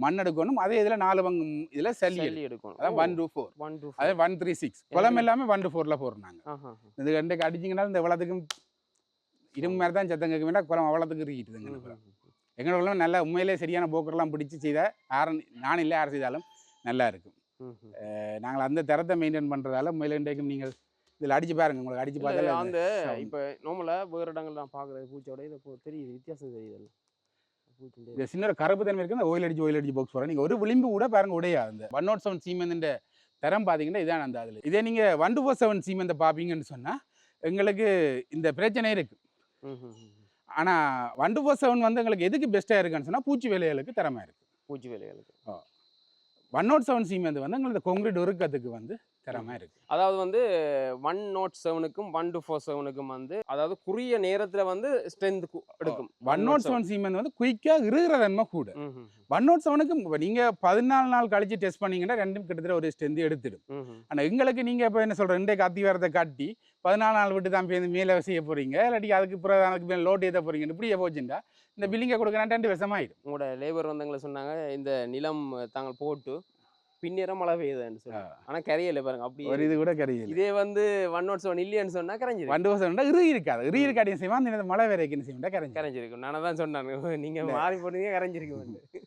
மண் எடுக்கணும், அதே இதில் 4 பங்கு இதில் சல்லி எடுக்கணும். அதான் 1 to 4, அதாவது 136. குளம் எல்லாமே 1 to 4 போடுறாங்க. இது 2 அடிச்சிங்கன்னா இந்த வளத்துக்கும் இரும்பு மாதிரி தான் சத்தம் கேட்க வேண்டாம், குளம் அவ்வளோத்துக்கு இருக்கிட்டுதுங்க. எங்களோட நல்லா உண்மையிலே சரியான போக்கர்லாம் பிடிச்சி செய்தால் நான் இல்லை யார் செய்தாலும் நல்லா இருக்கும். நாங்கள் அந்த தரத்தை மெயின்டைன் பண்ணுறதால உண்மையிலே இன்றைக்கும் நீங்கள் இதில் அடிச்சு பாருங்க, உங்களுக்கு அடிச்சு பார்த்தா அந்த இப்போ நார்மலாக வேறு இடங்கள் நான் பார்க்குறது பூச்சோட இதை தெரியுது, வித்தியாசம் தெரியுது. இந்த சின்ன ஒரு கருப்பு தன்மை இருக்குது. அந்த ஓயில் அடிச்சு பாக்ஸ் போகிறேன், நீங்கள் ஒரு விளிம்பு கூட பாருங்க உடையாது. அந்த 107 சீமெண்ட் தரம் பார்த்தீங்கன்னா இதான் அந்த அதில். இதே நீங்கள் 127 சீமெண்ட் பார்ப்பீங்கன்னு சொன்னால் எங்களுக்கு இந்த பிரச்சனை இருக்குது. ஆனால் 127 வந்து எங்களுக்கு எதுக்கு பெஸ்ட்டாக இருக்குன்னு சொன்னால் பூச்சி வேலைகளுக்கு தரமாக இருக்குது. பூச்சி வேலைகளுக்கு 107 சீமெண்ட் வந்து எங்களுக்கு கான்கிரீட் ஒருக்கத்துக்கு வந்து தரமாக இருக்குது. அதாவது வந்து 107க்கும் 147க்கும் வந்து அதாவது குறுகிய நேரத்தில் வந்து ஸ்ட்ரென்த் எடுக்கும். 107 சீமெண்ட் வந்து குயிக்காக இருக்கிற தன்மை கூட. 107க்கும் இப்போ நீங்கள் 14 நாள் கழிச்சு டெஸ்ட் பண்ணீங்கன்னா ரெண்டும் கிட்டத்தட்ட ஒரு ஸ்ட்ரென்த் எடுத்துடும். ஆனால் எங்களுக்கு நீங்கள் இப்போ என்ன சொல்கிற இன்றைக்கு அத்திவாரத்தை காட்டி 14 நாள் விட்டு தான் மேலே செய்ய போகிறீங்க, இல்லாட்டி அதுக்கு பிறகு அதுக்கு மேலே லோட் ஏற்ற போகிறீங்க, இப்படியே போச்சுண்டா இந்த பில்லிங்கை கொடுக்கணும் 2 வருஷம் ஆகிடும். உங்களோட லேபர் வந்தவங்களை சொன்னாங்க இந்த நிலம் தாங்கள் போட்டு பின்னேரம் மழை பெய்யுதுன்னு சொல்லி, ஆனால் கரையில பாருங்க அப்படி ஒரு இது கூட கரையில். இதே வந்து 107 இல்லைன்னு சொன்னால் கரைஞ்சிருக்கு. 107 இருக்காது, இருக்காட்டியும் செய்வான், இந்த மழை வேறைக்குன்னு செய்வா கரைஞ்சிருக்கும். நான் தான் சொன்னாங்க நீங்கள் மாறி போனீங்க கரைஞ்சிருக்கு.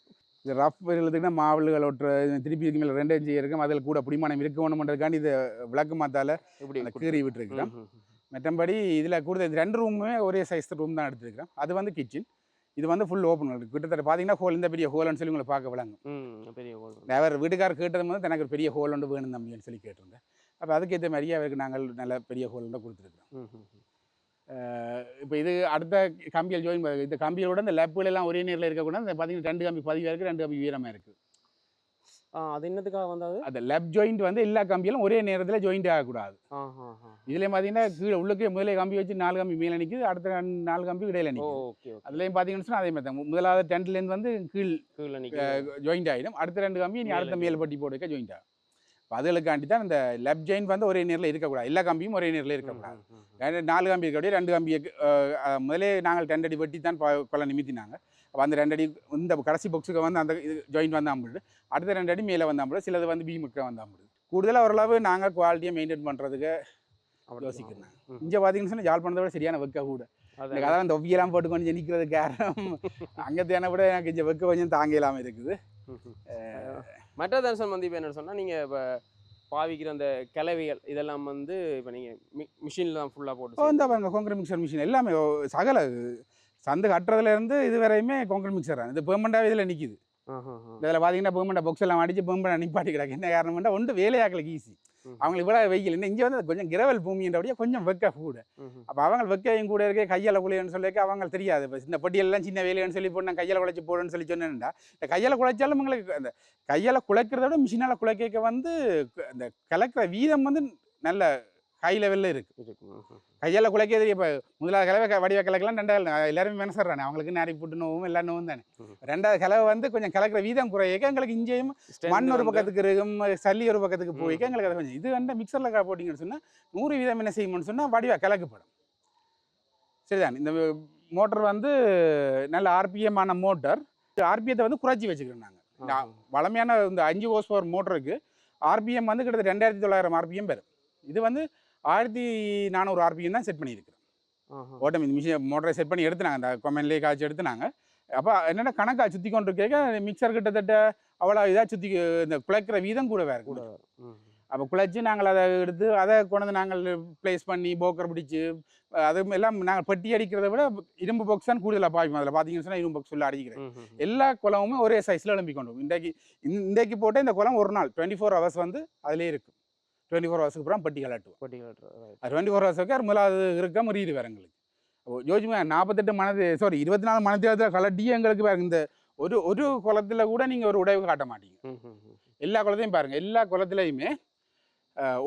இது ரஃப் எழுதுக்குன்னா மாவல்கள் ஒட்டுற திருப்பி இதுக்கு மேலே 2 இன்ச்சு இருக்கும், அதில் கூட பிடிமானம் இருக்கணுன்றதுக்காண்டி இது விளக்கு மாத்தால இப்படி கீறி விட்டுருக்குறோம். மற்றபடி இதில் கூட 2 ரூமுமே ஒரே சைஸ் ரூம் தான் எடுத்துருக்கிறோம். அது வந்து கிச்சன், இது வந்து ஃபுல் ஓப்பன். கிட்டத்தட்ட பார்த்தீங்கன்னா ஹோல், இந்த பெரிய ஹோல்னு சொல்லி உங்களை பார்க்க விளங்கும். பெரிய ஹோல். அவர் வீட்டுக்காரர் கேட்டது வந்து எனக்கு ஒரு பெரிய ஹோல் ஒன்று வேணும் தம்பின்னு சொல்லி கேட்டிருந்தேன். அப்போ அதுக்கேற்ற மாதிரியே அவருக்கு நாங்கள் நல்ல பெரிய ஹோல் தான் கொடுத்துருக்குறோம். இப்போ இது அடுத்த கம்பியில் ஜாயின் இந்த கம்பியோட இந்த லெப்புகள் எல்லாம் ஒரே நேரில் இருக்கக்கூடாது. பார்த்தீங்கன்னா 2 கம்பி பதிவாக இருக்குது, 2 கம்பி உயரமாக இருக்குது. அது என்னத்துக்காக வந்தது? அந்த லெப் ஜாயிண்ட் வந்து எல்லா கம்பியிலும் ஒரே நேரத்தில் ஜாயிண்ட் ஆகக்கூடாது. இதுல பார்த்தீங்கன்னா கீழே உள்ளுக்கே முதலே கம்பி வச்சு 4 கம்பி மேலே நிற்குது, அடுத்த 4 கம்பி இடையில நிற்குது. ஓகே. அதுலேயும் பார்த்தீங்கன்னு சொன்னால் அதே மாதிரி தான். முதலாவது டென்ட்லேருந்து வந்து கீழே ஜாயிண்ட் ஆகிடும். அடுத்த 2 கம்பி நீ அடுத்த மேல் பட்டி போட்டு வைக்க ஜாயிண்ட் ஆகும். இப்போ அதுகளுக்காண்டி தான் இந்த லெப் ஜாயிண்ட் வந்து ஒரே நேரில் இருக்கக்கூடாது. எல்லா கம்பியும் ஒரே நேரில் இருக்கக்கூடாது. 4 கம்பி இருக்கக்கூடிய 2 கம்பியை முதலே நாங்கள் 2 அடி வெட்டி தான் கொலை நிமித்தினாங்க. அப்போ அந்த 2 அடி இந்த கடைசி பாக்ஸுக்கு வந்து அந்த இது ஜாயிண்ட் வந்தாம்பிடு, அடுத்த 2 அடி மேலே வந்தாம்பிடு, சிலது வந்து பீமுக்க வந்தாம்பிடு. கூடுதலாக ஓரளவு நாங்கள் குவாலிட்டியை மெயின்டைன் பண்ணுறதுக்கு யோசிக்கிறேன். இங்கே பார்த்தீங்கன்னு சொன்னால் யாழ்ப்பாணத்தை விட சரியான வெக்க கூட. எனக்கு அதான் இந்த ஒவ்வியெல்லாம் போட்டு கொஞ்சம் நிற்கிறது காரணம் அங்கே தேனை விட எனக்கு இங்கே வெக்க கொஞ்சம் தாங்க இல்லாமல் இருக்குது. மற்ற தர்சன் வந்து இப்போ என்ன சொன்னால் நீங்கள் இப்போ பாவிக்கிற அந்த கிளவிகள் இதெல்லாம் வந்து இப்போ நீங்கள் மிஷினில் தான் ஃபுல்லாக போட்டு இந்த பாருங்க கான்கிரீட் மிக்சர் மிஷின் எல்லாமே சகல சந்து கட்டுறதுலேருந்து இது வரையுமே கான்கிரீட் மிக்சர் தான். இது பெர்மனண்டாக இதில் நிற்கிது. இதில் பார்த்தீங்கன்னா பெர்மனண்டாக பாக்ஸ் எல்லாம் அடிச்சு பெர்மனண்டாக நிப்பாட்டி கிடக்கு. என்ன காரணம்னா ஒன்று வேலையாக்களுக்கு ஈஸி, அவங்களுக்கு இவ்வளோ வெயில். இன்னும் இங்கே வந்து கொஞ்சம் கிரவல் பூமின்றபடியே கொஞ்சம் வெக்க கூட. அப்போ அவங்க வெக்கையும் கூட இருக்க கையால் குழையன்னு சொல்லிக்க அவங்க தெரியாது. இப்போ இந்த பட்டியெல்லாம் சின்ன வேலைன்னு சொல்லி போட்டு நான் கையால் குழைச்சி போடுன்னு சொல்லி சொன்னேன்டா, இந்த கையால் குழைச்சாலும் உங்களுக்கு அந்த கையால் குழைக்கிறத விட மிஷினால் குழைக்க வந்து அந்த கலக்கிற வீதம் வந்து நல்ல ஹை லெவலில் இருக்குது. கையால் குழைக்கிறது இப்போ முதலாவது கலவை வடிவ கலக்கலாம், 2வது எல்லாருமே மெனசர்றானே, அவங்களுக்கு நிறைய புட்டு நோவும் எல்லா நோவும் தானே. 2வது கலவை வந்து கொஞ்சம் கலக்கிற வீதம் குறையக்க எங்களுக்கு இங்கேயும் மண் ஒரு பக்கத்துக்கு இருக்கும், சல்லி ஒரு பக்கத்துக்கு போய்க்க எங்களுக்கு அதை கொஞ்சம். இது வந்து மிக்சரில் போட்டிங்கன்னு சொன்னால் 100% என்ன செய்யணும்னு சொன்னால் வடிவ கலக்கப்படும். சரிதான். இந்த மோட்டர் வந்து நல்ல ஆர்பிஎம்மான மோட்டர். ஆர்பிஎத்தை வந்து குறைச்சி வச்சுக்கிறோம் நாங்கள். வளமையான இந்த 5 ஹோர்ஸ் பவர் மோட்டருக்கு ஆர்பிஎம் வந்து கிட்டத்தட்ட 2900 ஆர்பிஎம் வரும். இது வந்து 1400 ஆர்பிஎம் தான் செட் பண்ணியிருக்கிறோம். ஓட்டம் இந்த மிஷின் மோட்டரை செட் பண்ணி எடுத்துனாங்க, அந்த கொமெண்ட்லேயே காய்ச்சி எடுத்துனாங்க. அப்போ என்னென்ன கணக்காக சுற்றி கொண்டு கேட்க மிக்சர் கிட்டத்தட்ட அவ்வளோ இதாக சுற்றி இந்த குழைக்கிற வீதம் கூட வேறு கூட. அப்போ குழைச்சி நாங்கள் அதை எடுத்து அதை கொண்டு நாங்கள் ப்ளேஸ் பண்ணி போக்கர் பிடிச்சி அது எல்லாம் நாங்கள் பெட்டி அடிக்கிறத விட இரும்பு பாக்ஸ் தான் கூடுதலாக பாய்ப்போம். அதில் பார்த்தீங்கன்னு சொன்னால் இரும்பு பாக்ஸ் ஃபுல்லாக அடிக்கிறேன். எல்லா குளமுமே ஒரே சைஸில் எழுப்பி கொண்டு வரும். இன்றைக்கு போட்டு இந்த குளம் ஒரு நாள் 24 ஹவர்ஸ் வந்து அதிலே இருக்கும். 24 ஹவர்ஸுக்கு அப்புறம் பட்டி கலட்டுவோம். 24 ஹவர்ஸுக்கு முதலாவது இருக்க முறியீடு வேறு எங்களுக்கு. யோசிச்சுங்க 24 மணி கலட்டியே எங்களுக்கு பாருங்க. இந்த ஒரு குளத்தில் கூட நீங்கள் ஒரு உடைவு காட்ட மாட்டீங்க. எல்லா குளத்தையும் பாருங்கள், எல்லா குளத்துலையுமே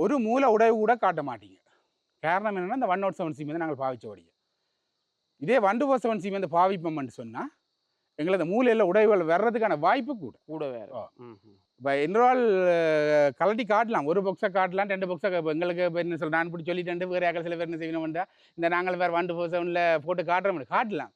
ஒரு மூல உடைவு கூட காட்ட மாட்டீங்க. காரணம் என்னென்னா இந்த 107 சீம் வந்து நாங்கள் பாவிச்ச ஓடிய. இதே 147 சீம் வந்து பாவிப்போம்னு சொன்னால் எங்களது மூலையில் உடைவுகள் வர்றதுக்கான வாய்ப்பு கூட வேறு. இப்போ இன்னொரு கலட்டி காட்டலாம், ஒரு பாக்ஸை காட்டலாம், 2 பாக்ஸை எங்களுக்கு என்ன சொல்ல நான் இப்படி சொல்லிட்டு வேறு யாக்கள் சில பேர் என்ன செய்யணும்ன்றா இந்த நாங்கள் வேறு 147 போட்டு காட்டுற மாதிரி காட்டலாம்.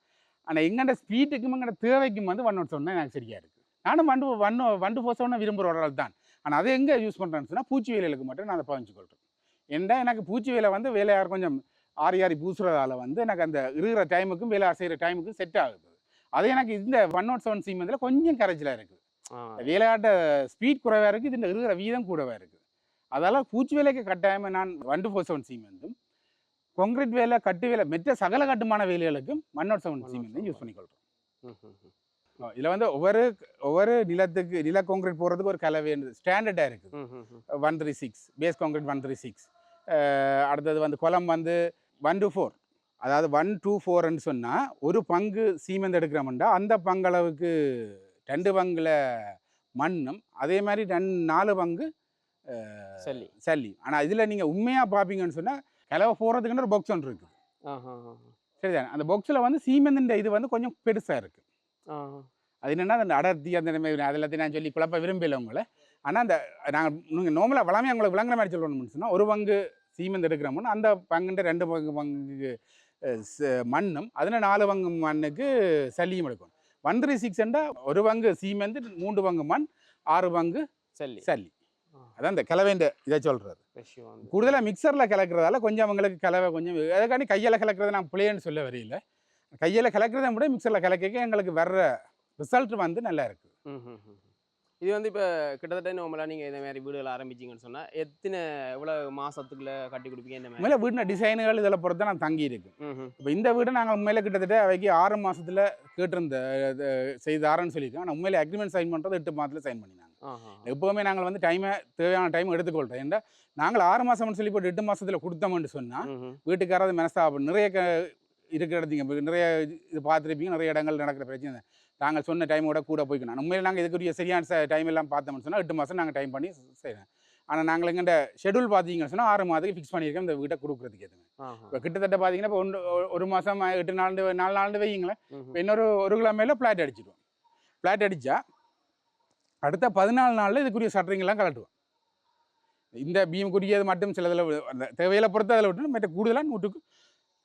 ஆனால் எங்கள்ட ஸ்பீட்டுக்கும் எங்கள்ட தேவைக்கும் வந்து 107 எனக்கு சரியாக இருக்குது. நானும் 147 விரும்புகிற ஒரு ஆள் தான். ஆனால் அதை எங்கே யூஸ் பண்ணுறேன்னு சொன்னால் பூச்சி வேலைகளுக்கு மட்டும் நான் அதை பாவிச்சுக்கொள்கிறேன். ஏன்னா எனக்கு பூச்சி வேலை வந்து வேலையார் கொஞ்சம் ஆறி பூசுறதால வந்து எனக்கு அந்த இருக்கிற டைமுக்கும் வேலையார் செய்கிற டைமுக்கும் செட் ஆகுது. அது எனக்கு இந்த 107 சீம் இதில் கொஞ்சம் கரைச்சலாக இருக்குது. வேலையாட்ட ஸ்பீட் குறைவாக இருக்குது, இதில் இருக்கிற வீதம் கூடவாக இருக்குது. அதால் பூச்சி வேலைக்கு கட்டாயமாக நான் 147 சீம் வந்தும் கான்கிரீட் வேலை கட்டு வேலை மற்ற சகல கட்டுமான வேலைகளுக்கும் 107 சீம் வந்து யூஸ் பண்ணிக்கொள்கிறோம். இதில் வந்து ஒவ்வொரு நில கான்கிரீட் போடுறதுக்கு ஒரு கலவை ஸ்டாண்டர்டாக இருக்குது. 136 பேஸ் கான்கிரீட் 136. அடுத்தது வந்து குளம் வந்து 1-4, அதாவது 1-4ன்னு சொன்னால் ஒரு பங்கு சீமெந்து எடுக்கிறோம்னா அந்த பங்களவுக்கு 2 பங்குல மண்ணும் அதே மாதிரி 4 பங்கு சல்லி. ஆனால் இதில் நீங்கள் உண்மையாக பார்ப்பீங்கன்னு சொன்னால் கலவை போடுறதுக்குன்னு ஒரு பாக்ஸ் ஒன்று இருக்குது. சரிதானே? அந்த பாக்ஸில் வந்து சீமெந்துன்ற இது வந்து கொஞ்சம் பெருசாக இருக்குது. அது என்னென்னா அந்த அடர்த்தி அந்த அதெல்லாத்தையும் நான் சொல்லி குழப்ப விரும்பல உங்களை. ஆனால் அந்த நாங்கள் நீங்கள் நார்மலாக வளமையாக உங்களை விளங்குற மாதிரி சொல்லணும்னு சொன்னால் ஒரு பங்கு சீமெந்து எடுக்கிறோம்னா அந்த பங்குன்ற 2 பங்கு மண்ணும் அதில் 4 பங்கு மண்ணுக்கு சல்லியும் எடுக்கணும். 136 ஒரு பங்கு சீமெந்து 3 பங்கு மண் 6 பங்கு சல்லி. அதான் இந்த கலவைன்ற இதை சொல்கிறது. கூடுதலாக மிக்சரில் கலக்கிறதால கொஞ்சம் அவங்களுக்கு கலவை கொஞ்சம் அதுக்காண்டி கையில் கலக்கிறத நான் பிள்ளைன்னு சொல்ல வரையில. கையில் கலக்கிறத விட மிக்சரில் கலக்க எங்களுக்கு வர்ற ரிசல்ட் வந்து நல்லா இருக்குது. இது வந்து இப்போ கிட்டத்தட்ட நார்மலாக நீங்கள் இந்த மாதிரி வீடுகள் ஆரம்பிச்சிங்கன்னு சொன்னால் எவ்வளோ மாதத்துக்குள்ளே கட்டி கொடுப்பீங்க? இந்த மாதிரி உண்மையில வீட்டில் டிசைனுகள் இதில் பொறுத்து தான் நான் தங்கி இருக்கு. இப்போ இந்த வீடு நாங்கள் உண்மையில கிட்டத்தட்ட அவைக்கு 6 மாதத்தில் கேட்டிருந்த செய்தாரன்னு சொல்லியிருக்கோம். ஆனால் உண்மையில அக்ரிமெண்ட் சைன் பண்ணுறது 8 மாதத்தில் சைன் பண்ணினாங்க. எப்போவுமே நாங்கள் வந்து தேவையான டைம் எடுத்துக்கொள்கிறோம். ஏன்னா நாங்கள் 6 மாதம்னு சொல்லி போட்டு 8 மாதத்தில் கொடுத்தோம்னு சொன்னால் வீட்டுக்காரது மனசாகும். நிறைய இருக்கிற இடத்துக்கு நிறைய இது பார்த்துருப்பீங்க, நிறைய இடங்கள் நடக்கிற பிரச்சனை. நாங்கள் சொன்ன டைமோட கூட போய்க்கணும். உண்மையில் நாங்கள் இதுக்குரிய சரியான டைம் எல்லாம் பார்த்தோம்னு சொன்னால் 8 மாதம் நாங்கள் டைம் பண்ணி செய்யணும். ஆனால் நாங்கள் எங்கள்கிட்ட ஷெடியூல் பார்த்தீங்கன்னு சொன்னால் 6 மாதத்துக்கு ஃபிக்ஸ் பண்ணியிருக்கோம் இந்த வீட்டை கொடுக்குறதுக்கு எதுவுமே. இப்போ கிட்டத்தட்ட பார்த்தீங்கன்னா இப்போ ஒரு மாதம் 8 நாள் 4 நாள் வையுங்களேன். இப்போ இன்னொரு 1 கிலோமீட்டர் ஃப்ளாட் அடிச்சிடுவோம். ஃப்ளாட் அடித்தா அடுத்த 14 நாளில் இதுக்குரிய சட்டரிங்கெல்லாம் கலட்டுவோம். இந்த பீமுக்குரியது மட்டும் சிலதில் அந்த தேவையில பொறுத்து அதில் விட்டு மற்ற கூடுதலாக நூற்றுக்கு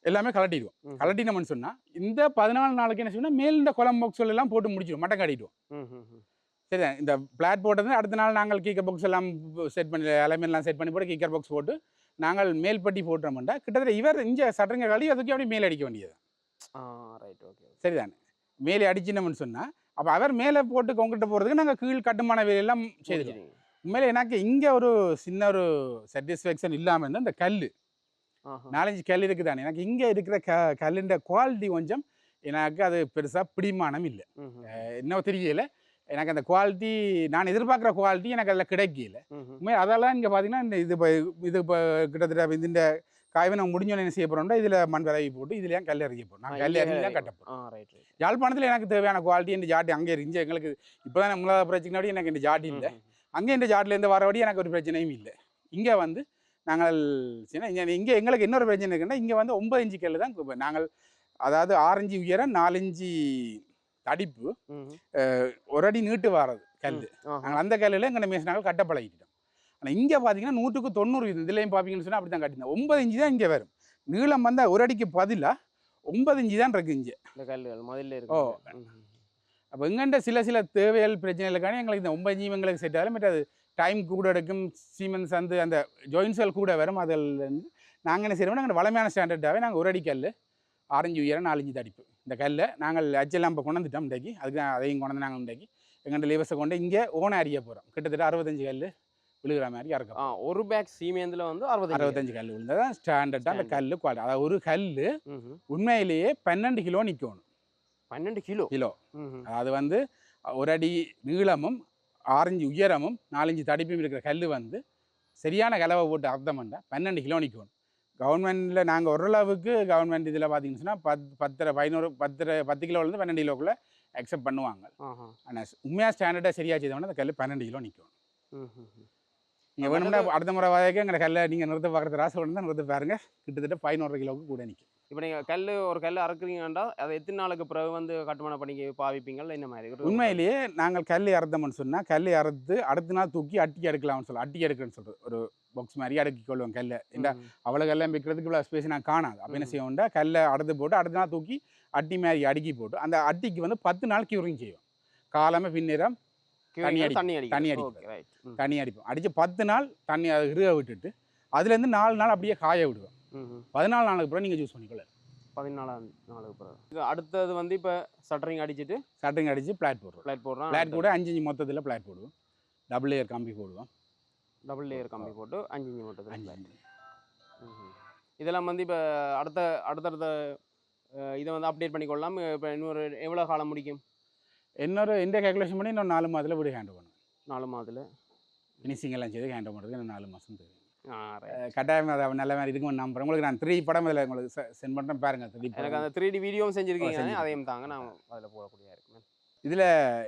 எல்லாமே கலட்டிடுவோம். கலட்டினோம்னு சொன்னால் இந்த 14 நாளுக்கு என்ன சொன்னால் மேல் இந்த குளம் பாக்ஸ் எல்லாம் போட்டு முடிச்சிடுவோம், மட்டம் காட்டிடுவோம். சரிதான். இந்த பிளாட் போட்டது அடுத்த நாள் நாங்கள் கீக்கர் பாக்ஸ் எல்லாம் செட் பண்ணி அலைமெல்லாம் செட் பண்ணி போட்டு கீக்கர் பாக்ஸ் போட்டு நாங்கள் மேல் பட்டி போட்டுறோம்டா கிட்டத்தட்ட இவர் இங்கே சட்டங்க காலி அதுக்கு அப்படியே மேலே அடிக்க வேண்டியது. சரிதானே. மேலே அடிச்சினோம்னு சொன்னால் அப்போ அவர் மேலே போட்டு கொங்கிட்ட போகிறதுக்கு நாங்கள் கீழ் கட்டுமான வேலையெல்லாம் செய்துடுவோம். உண்மையிலே எனக்கு இங்கே ஒரு சின்ன ஒரு சாட்டிஸ்ஃபேக்ஷன் இல்லாமல் இருந்தால் இந்த கல் 4-5 கல் இருக்குது தானே. எனக்கு இங்கே இருக்கிற கல்லுன்ற குவாலிட்டி கொஞ்சம் எனக்கு அது பெருசாக பிடிமானம் இல்லை. இன்னும் தெரியல எனக்கு அந்த குவாலிட்டி நான் எதிர்பார்க்குற குவாலிட்டி எனக்கு அதில் கிடைக்கல. உண்மையை அதெல்லாம் இங்கே பார்த்தீங்கன்னா இந்த இது இப்போ கிட்டத்தட்ட இந்த காய்வை நம்ம முடிஞ்சோன்னு என்ன செய்ய போகிறோம்னா இதில் மண் விரவி போட்டு இதுல கல் இறங்கி போகிறோம். நான் கல் இறங்கி தான் கட்டப்போம். யாழ்ப்பாணத்தில் எனக்கு தேவையான குவாலிட்டி இந்த ஜாட்டி அங்கே இருந்துச்சு. எங்களுக்கு இப்போ தான் மூலாவது பிரச்சனை எனக்கு இந்த ஜாட்டி இல்லை. அங்கே இந்த ஜாட்டிலேருந்து வரபடி எனக்கு ஒரு பிரச்சனையும் இல்லை. இங்கே வந்து நாங்கள் இங்கே எங்களுக்கு இன்னொரு பிரச்சனை இருக்குன்னா இங்கே வந்து 9 இன்ச்சு கல் தான் நாங்கள், அதாவது 6 இன்ச்சு உயரம் 4 இன்ச்சு தடிப்பு 1 அடி நீட்டு வாரது கல். நாங்கள் அந்த கல்லில் எங்களை மேசினாங்கள் கட்ட பழகிட்டோம். ஆனால் இங்கே பார்த்தீங்கன்னா 100க்கு 90 இதுலேயும் பார்ப்பீங்கன்னு சொன்னால் அப்படி தான் கட்டினோம். 9 இன்ச்சு தான் இங்கே வரும். நீளம் வந்து 1 அடிக்கு பதிலாக 9 இன்ச்சு தான் இருக்கு இங்கே இந்த கல்லுகள் முதல்ல இருக்கு. அப்போ எங்கள்கிட்ட சில தேவைகள் பிரச்சனைகளுக்கான எங்களுக்கு இந்த 9 இன்ச்சு எங்களுக்கு செட் ஆகலை. அது டைம் கூட எடுக்கும். சீமென்ஸ் வந்து அந்த ஜாயின்ஸ்கள் கூட வரும். அதில் இருந்து நாங்கள் என்ன செய்யறோம்னா நாங்கள் வளமையான ஸ்டாண்டர்டாகவே நாங்கள் 1 அடி கல் 6 இன்ச்சு உயரம் 4 இன்ச்சு தடிப்பு இந்த கல்லை நாங்கள் அச்செல்லாம் இப்போ கொண்டுட்டோம். இன்றைக்கு அதுக்கு அதையும் கொண்டு நாங்கள் இன்றைக்கு எங்கள்கிட்ட லேவர்ஸை கொண்டு இங்கே ஓன அறிய போகிறோம். கிட்டத்தட்ட 65 கல் விழுகிற மாதிரி இறக்கும். ஒரு பேக் சீமெந்தில் வந்து 65 கல் விழுந்ததான் ஸ்டாண்டர்டாக அந்த கல் குவாலிட்டி. அதாவது ஒரு கல் உண்மையிலேயே 12 கிலோ நிற்கணும். 12 கிலோ. அது வந்து 1 அடி நீளமும் 6 இன்ச்சு உயரமும் 4 இன்ச்சு தடிப்பும் இருக்கிற கல் வந்து சரியான கலவை போட்டு அர்த்தம் பண்ணால் 12 கிலோ நிற்கணும். கவர்மெண்ட்டில் நாங்கள் ஓரளவுக்கு கவர்மெண்ட் இதில் பார்த்தீங்கன்னு சொன்னால் 10 கிலோலேருந்து 12 கிலோக்குள்ளே அக்செப்ட் பண்ணுவாங்க. ஆனால் உண்மையாக ஸ்டாண்டர்டாக சரியாக செய்தோம்னா அந்த கல் 12 கிலோ நிற்கணும். நீங்கள் வேணும்னா அடுத்த முறை வாய்க்கு எங்களை கல்லை நீங்கள் நிறுத்த பார்க்குறது ராசை ஒன்று தான் நிறுத்த பாருங்க. கிட்டத்தட்ட 11 கிலோவுக்கு கூட நிற்கும். இப்போ நீங்கள் ஒரு கல் அறுக்குறீங்கன்னா அதை எத்தனை நாளுக்கு பிறகு வந்து கட்டுமான பணிக்கு பாவிப்பீங்களா என்ன மாதிரி? உண்மையிலேயே நாங்கள் கல் அறுத்தோம்னு சொன்னால் கல் அறுத்து அடுத்த நாள் தூக்கி அட்டி எடுக்கலாம்னு சொல்லுவோம். அட்டி எடுக்கிறேன்னு சொல்கிறது ஒரு பாக்ஸ் மாதிரி அடுக்கி கொள்வோம் கல்லை. இந்த அவ்வளோ கல்லை வைக்கிறதுக்கு இவ்வளோ ஸ்பேஸ் நான் காணாது. அப்போ என்ன செய்வோம்னா கல்லை அடுத்து போட்டு அடுத்த நாள் தூக்கி அட்டி மாதிரி அடுக்கி போட்டு அந்த அட்டிக்கு வந்து 10 நாள் கியூரிங் செய்வோம். காலமே பின்னேரம் தண்ணி அடிப்போம். அடித்து 10 நாள் தண்ணி அதை இருக விட்டுட்டு அதுலேருந்து 4 நாள் அப்படியே காய விடுவோம். 14 நாளுக்கு பிறகு நீங்கள் சூஸ் பண்ணிக்கொள்ள. 14 நாளுக்கு பிறகு அடுத்தது வந்து இப்போ சட்டரிங் அடித்து பிளாட் போடுறோம். பிளாட் கூட 5 இன்ச்சு மொத்தத்தில் பிளாட் போடுவோம். டபுள் லேயர் கம்பி போடுவோம். டபுள் லேயர் கம்பி போட்டு 5 இன்ச்சு மொத்தத்தில். இதெல்லாம் வந்து இப்போ அடுத்தடுத்த இதை வந்து அப்டேட் பண்ணிக்கொள்ளலாம். இப்போ இன்னொரு எவ்வளோ காலம் முடிக்கும்? இந்த கேல்குலேஷன் பண்ணி இன்னும் 4 மாதத்தில் வீடு ஹேண்ட் பண்ணுவேன். 4 மாதத்தில் ஃபினிஷிங் எல்லாம் செய்து ஹேண்ட் பண்ணுறதுக்கு இன்னும் 4 மாதம் தெரியும். கட்டாயம் அதை நல்ல மாதிரி இருக்குன்னு நம்புறேன். உங்களுக்கு நான் 3 படம் இதில் உங்களுக்கு சென்ட் பண்ணுறேன் பாருங்கள். எனக்கு அந்த 3D வீடியோவும் செஞ்சுருக்கீங்க, அதையும் தாங்க நான் அதில் போடக்கூடிய இருக்குங்க. இதில்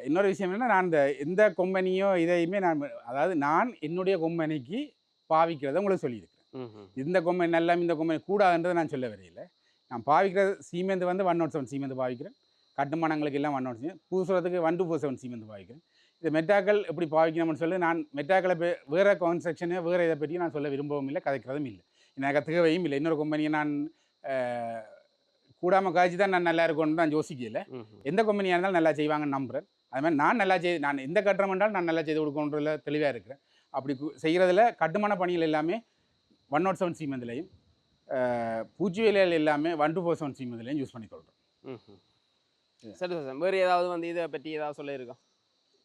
இன்னொரு விஷயம் என்னென்னா நான் எந்த கம்பெனியோ இதையுமே அதாவது நான் என்னுடைய கம்பெனிக்கு பாவிக்கிறத உங்களுக்கு சொல்லியிருக்கிறேன். இந்த கம்பெனி நல்லா இந்த கம்பெனி கூடாதுன்றதை நான் சொல்ல வரையில. நான் பாவிக்கிற சீமெந்து வந்து 107 சீமெந்து பாவிக்கிறேன். கட்டுமானங்களுக்கு எல்லாம் 107, பூசுறதுக்கு 1247 சீமெந்து பாவிக்கிறேன். இது மெட்டாக்கள் எப்படி பாவிக்கணும்னு சொல்லி நான் மெட்டாக்களை வேறு கன்ஸ்ட்ரக்ஷனு வேறு இதை பற்றி நான் சொல்ல விரும்பவும் இல்லை, கதைக்கிறதும் இல்லை. எனக்கு தேவையும் இல்லை. இன்னொரு கம்பெனியை நான் கூடாமல் காய்ச்சி தான் நான் நல்லா இருக்கணும்னு தான் யோசிக்கல. எந்த கம்பெனியாக இருந்தாலும் நல்லா செய்வாங்கன்னு நம்புகிறேன். அது மாதிரி நான் எந்த கட்டுறம் என்றாலும் நான் நல்லா செய்து கொடுக்கணுன்றதுல தெளிவாக இருக்கிறேன். அப்படி செய்கிறதுல கட்டுமான பணிகள் எல்லாமே 107 சீமெந்துலையும் பூச்சி வேலைகள் எல்லாமே 1247 சீமெந்துலையும் யூஸ் பண்ணிக்கொள்கிறோம். சரி சார், வேறு ஏதாவது வந்து இதை பற்றி ஏதாவது சொல்லியிருக்கோம்?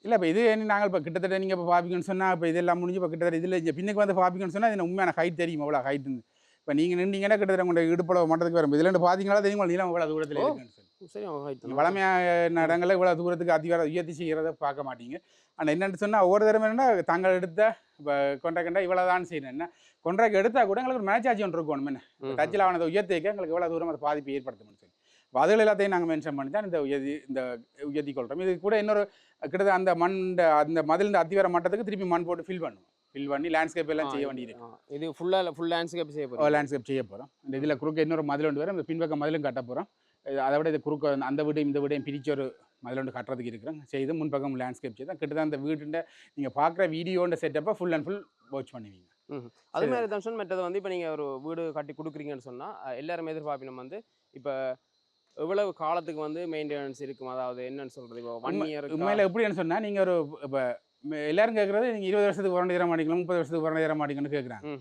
இல்லை இப்போ இது நாங்கள் இப்போ கிட்டத்தட்ட நீங்கள் இப்போ பார்ப்பீங்கன்னு சொன்னால் இப்போ இதெல்லாம் முடிஞ்சு இப்போ கிட்டத்தட்ட இதில் பின்னுக்கு வந்து பார்ப்பீங்கன்னு சொன்னால் இது உண்மையான ஹைட் தெரியும். அவ்வளோ ஹைட் இருந்து இப்போ நீங்கள் நின்றீங்கன்னா கிட்டத்தட்ட உங்களோட இடுப்பளவு மட்டத்துக்கு வரும். இதில் பார்த்தீங்களா தெரியும் நீளம் இவ்வளோ தூரத்தில் இருக்குன்னு சொல்லி. சரி, வளமையான இடங்களில் இவ்வளோ தூரத்துக்கு அதிகார உயர்த்தி செய்கிறத பார்க்க மாட்டீங்க. ஆனால் என்னென்னு சொன்னால் ஒவ்வொரு தடவை என்னென்னா தாங்கள் எடுத்த இப்போ கொண்ட்ராக்டா இவ்வளோ தான் செய்யணும். என்ன கொண்ட்ராக்ட் எடுத்தால் கூட எங்களுக்கு ஒரு மேட்ச் ஆச்சு ஒன்று இருக்கணும். என்ன டச்சில் ஆனதை உயர்த்திக்க எங்களுக்கு எவ்வளோ தூரம் அதை பாதிப்பு ஏற்படுத்தணும்னு சொல்லி அதுகள் எல்லாத்தையும் நாங்கள் மென்ஷன் பண்ணி தான் இந்த உயர்த்தி கொள்கிறோம். இது கூட இன்னொரு கிட்டத்தட்ட அந்த அந்த மதில் அத்திவர மட்டத்துக்கு திருப்பி மண் போட்டு ஃபில் பண்ணுவோம். ஃபில் பண்ணி லேண்ட்ஸ்கேப் எல்லாம் செய்ய வேண்டியிருக்கு. இது ஃபுல் லேண்ட்ஸ்கேப் செய்ய போகிறோம். லேண்ட்ஸ்கேப் செய்ய போகிறோம். இந்த இதில் குறுக்க இன்னொரு மதில் ஒன்று வரும். இந்த பின்பக்கம் மதிலும் கட்ட போகிறோம். அதை விட இது குறுக்க அந்த வீடையும் இந்த வீடையும் பிரித்து ஒரு மதில் ஒன்று கட்டுறதுக்கு இருக்கிறோம். செய்து முன்பக்கம் லேண்ட்ஸ்கேப் செய்து கிட்டத்தட்ட அந்த வீட்டுண்ட நீங்கள் பார்க்குற வீடியோன்ற செட்டப்பை ஃபுல் அண்ட் ஃபுல் வாட்ச் பண்ணுவீங்க. அது மாதிரி தான் சொன்ன மற்றது வந்து இப்போ நீங்கள் ஒரு வீடு கட்டி கொடுக்குறீங்கன்னு சொன்னால் எல்லாருமே எதிர்பார்ப்பினம் வந்து இப்போ எவ்வளவு காலத்துக்கு வந்து மெயின்டெனன்ஸ் இருக்கும், அதாவது என்னன்னு சொல்கிறது, இப்போ 1 இயர் உண்மையில் எப்படின்னு சொன்னால் நீங்கள் ஒரு இப்போ எல்லாரும் கேட்குறது நீங்கள் 20 வருஷத்துக்கு வாரண்டி தர மாட்டீங்களா, 30 வருஷத்துக்கு வாரண்டி தர மாட்டீங்கன்னு கேட்குறாங்க.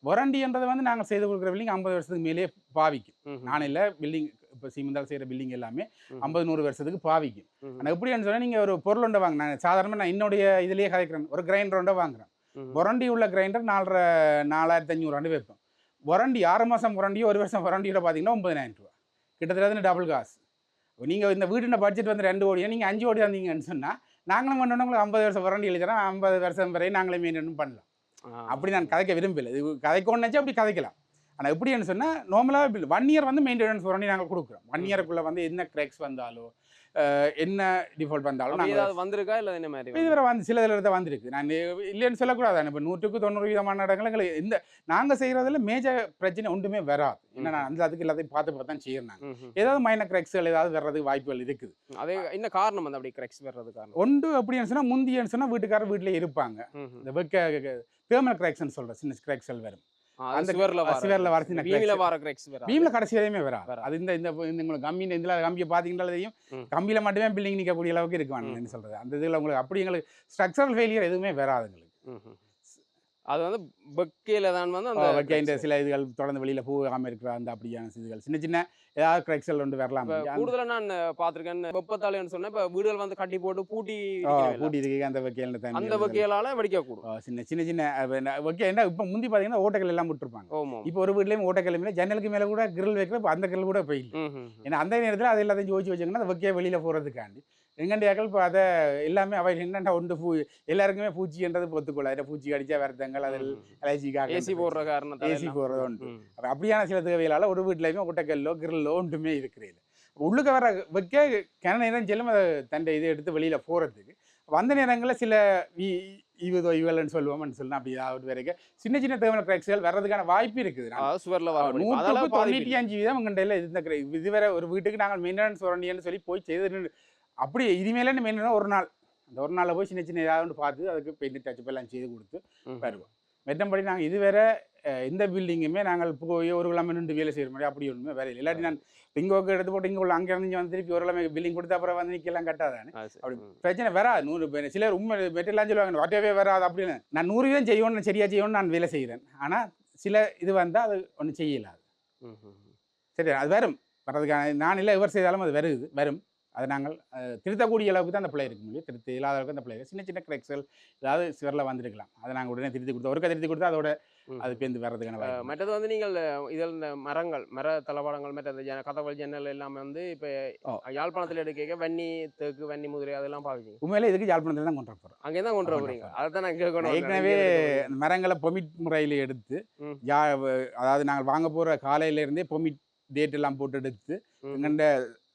வாரண்டின்றது வந்து நாங்கள் செய்து கொடுக்குற பில்டிங் 50 வருஷத்துக்கு மேலே பாவிக்கும். நான் இல்லை பில்டிங் இப்போ சீமெந்தால் செய்கிற பில்டிங் எல்லாமே 50-100 வருஷத்துக்கு பாவிக்கும். ஆனால் எப்படின்னு சொன்னால் நீங்கள் ஒரு பொருள் ஒன்றை வாங்க, நான் சாதாரணமாக நான் என்னுடைய இதுலேயே கதைக்கிறேன், ஒரு கிரைண்டர் ஒன்றை வாங்குறேன். வாரண்டி உள்ள கிரைண்டர் 4500 வைப்போம். வாரண்டி 6 மாதம் வாரண்டியோ 1 வருஷம் வாரண்டியோட பார்த்தீங்கன்னா 90,000 ரூபா, கிட்டத்தட்ட டபுள் காசு. நீங்கள் இந்த வீட்டுன பட்ஜெட் வந்து 2 கோடியா, நீங்கள் 5 கோடி வந்தீங்கன்னு சொன்னால் நாங்களும் பண்ணோன்னா உங்களுக்கு 50 வருஷம் வாரண்டி எழுதுறோம், 50 வருஷம் வரை நாங்களே மெயின்டைன் பண்ணலாம். அப்படி நான் கதைக்க விரும்பலை, இது கதைக்கணும்னாச்சும் அப்படி கதைக்கலாம். ஆனால் எப்படின்னு சொன்னால் நார்மலாக பில் 1 இயர் வந்து மெயின்டெனன்ஸ் வாரண்டி நாங்கள் கொடுக்குறோம். 1 இயருக்குள்ளே வந்து என்ன கிராக்ஸ் வந்தாலோ என்ன டிஃபால்ட் வந்தாலும் நாங்கள் வந்திருக்கா இல்லை என்ன மாதிரி இதுவரை வந்து சில இதில் வந்திருக்கு. நான் இல்லைன்னு சொல்லக்கூடாது. இப்போ 100க்கு 90% இடங்கள் எங்களுக்கு இந்த நாங்கள் செய்கிறதுல மேஜர் பிரச்சனை ஒன்றுமே வராது. ஏன்னா அந்த அதுக்கு எல்லாத்தையும் பார்த்து தான் செய்யறாங்க. ஏதாவது மைனர் கிராக்ஸ்கள் ஏதாவது வர்றதுக்கு வாய்ப்புகள் இருக்குது. அதே என்ன காரணம் வந்து அப்படி கிராக்ஸ் வர்றது காரணம் ஒன்று அப்படின்னு சொன்னால் முந்தியன்னு சொன்னால் வீட்டுக்காரர் வீட்டிலே இருப்பாங்க. இந்த தேர்மல் கிராக்ஸ்ன்னு சொல்கிறேன், சின்ன கிராக்ஸ்கள் வரும். அந்த சிவர்ல வரது பீம்ல கடைசி வரையுமே வராது. அது இந்த உங்களுக்கு கம்பியில் இதில் கம்பியை பார்த்தீங்கன்னாலையும் கம்பியில் மட்டுமே பில்டிங் நிற்கக்கூடிய அளவுக்கு இருக்குவாங்க என்ன சொல்கிறது. அந்த இதில் உங்களுக்கு அப்படி எங்களுக்கு ஸ்ட்ரக்சரல் ஃபெயிலியர் எதுவுமே வராது எங்களுக்கு. அது வந்து பக்கையில் தான் வந்து அந்த பக்கைன்ற சில இதுகள் தொடர்ந்து வெளியில் போகாமல் இருக்கிற அந்த அப்படியான இதுகள் சின்ன சின்ன ஏதாவது கிராக்ஸ்கள் ஒன்று வரலாம். கூடுதலாக நான் பார்த்துருக்கேன் வெப்பத்தாலேன்னு சொன்னேன். இப்போ வீடுகள் வந்து கட்டி போட்டு பூட்டி இருக்கு அந்த வக்கையில் தண்ணி, அந்த வக்கையால வெடிக்கக்கூடும். சின்ன சின்ன வக்கை என்ன இப்போ முந்தி பார்த்தீங்கன்னா ஓட்டங்கள் எல்லாம் விட்டுருப்பாங்க. இப்போ ஒரு வீட்லேயும் ஓட்டக்கல் மேலே ஜன்னலுக்கு மேலே கூட கிரில் வைக்கிற அந்த கிரில் கூட போயிடல. ஏன்னா அந்த நேரத்தில் அது எல்லாத்தையும் யோசிச்சு வச்சுங்கன்னா அந்த வக்கையை வெளியில் போகிறதுக்காண்டி எங்கண்டியாக்கள் இப்போ அதை எல்லாமே அவை என்னென்ன ஒன்று எல்லாருக்குமே பூச்சின்றது ஒத்துக்கொள்ள, அதில் பூச்சி கடிச்சா வருத்தங்கள், அதில் அலர்ஜிக்காக ஏசி போடுற காரணம், ஏசி போடுறது உண்டு. அப்படியான சில தேவைகளால் ஒரு வீட்டிலையுமே ஓட்டக்கல்லோ கிரில்லோ ஒன்றுமே இருக்கிறது. உள்ளுக்கு வர வைக்க கிண நேரம் செல்லும் அதை தண்டை இதை எடுத்து வெளியில் போகிறதுக்கு வந்த நேரங்களில் சில இவள்னு சொல்லுவோம்னு சொல்லலாம். அப்படி ஏதாவது வரைக்கும் சின்ன சின்ன தேவையான கிராக்ஸ்கள் வர்றதுக்கான வாய்ப்பு இருக்குது. 195% எங்கள்கிட்ட இந்த இதுவரை ஒரு வீட்டுக்கு நாங்கள் மெயின்டெனன்ஸ் வாரண்டின்னு சொல்லி போய் செய்து அப்படி இனிமேலே மெயின்டெனன்ஸ் ஒரு நாள் அந்த ஒரு நாளில் போய் சின்ன சின்ன ஏதாவது ஒன்று பார்த்து அதுக்கு பெயிண்ட் டச்சப் எல்லாம் செய்து கொடுத்து வருவோம். மெத்தபடி நாங்கள் இதுவரை எந்த பில்டிங்குமே நாங்கள் போய் ஒரு கிழமை நின்று வேலை செய்கிற மாதிரி அப்படி ஒன்றுமே வேலை இல்லை. இல்லாட்டி நான் இங்கோக்கு எடுத்து போட்டு இங்கே உள்ள அங்கே இருந்து வந்து திருப்பி ஒரு கிழமை பில்டிங் கொடுத்த அப்புறம் வந்து நிற்கலாம் கட்டாதானே, அப்படி பிரச்சனை வராது. 100 பேர் சிலர் உண்மை மெட்டெல்லாம் சொல்லுவாங்க வட்டவே வராது அப்படின்னு. நான் 100% செய்யணும், சரியாக செய்யணும்னு நான் வேலை செய்கிறேன். ஆனால் சில இது வந்தால் அது ஒன்றும் செய்யலாது. சரி, அது வரும், வர்றதுக்கான நான் இல்லை எவர் செய்தாலும் அது வரும். அதை நாங்கள் திருத்தக்கூடிய அளவுக்கு தான் அந்த பிள்ளை இருக்க முடியும். திருத்த இல்லாத அளவுக்கு அந்த பிள்ளை சின்ன சின்ன கிராக்ஸ்கள் ஏதாவது சிவரில் வந்துருக்கலாம். அதை நாங்கள் உடனே திருத்தி கொடுத்தோம். ஒருக்கா திருத்தி கொடுத்தா அதோட அது பேருந்து வர்றதுக்கான மற்றது வந்து நீங்கள் இதில் இந்த மர தளவாடங்கள் மற்றது கதவல் ஜன்னல் எல்லாமே வந்து இப்போ யாழ்ப்பாணத்தில் எடுக்க வன்னி தேக்கு வன்னி முதிரை அதெல்லாம் பார்க்குறீங்க. உண்மையிலே இதுக்கு யாழ்ப்பாணத்தில் தான் கொண்டு வர போகிறோம். அங்கே தான் கொண்டு வரீங்க. அதை தான் நான் கேட்கணும். ஏற்கனவே மரங்களை பொமிட் முறையில் எடுத்து அதாவது நாங்கள் வாங்க போகிற காலையிலேருந்தே பொமிட் டேட் எல்லாம் போட்டு எடுத்து எங்கள்ட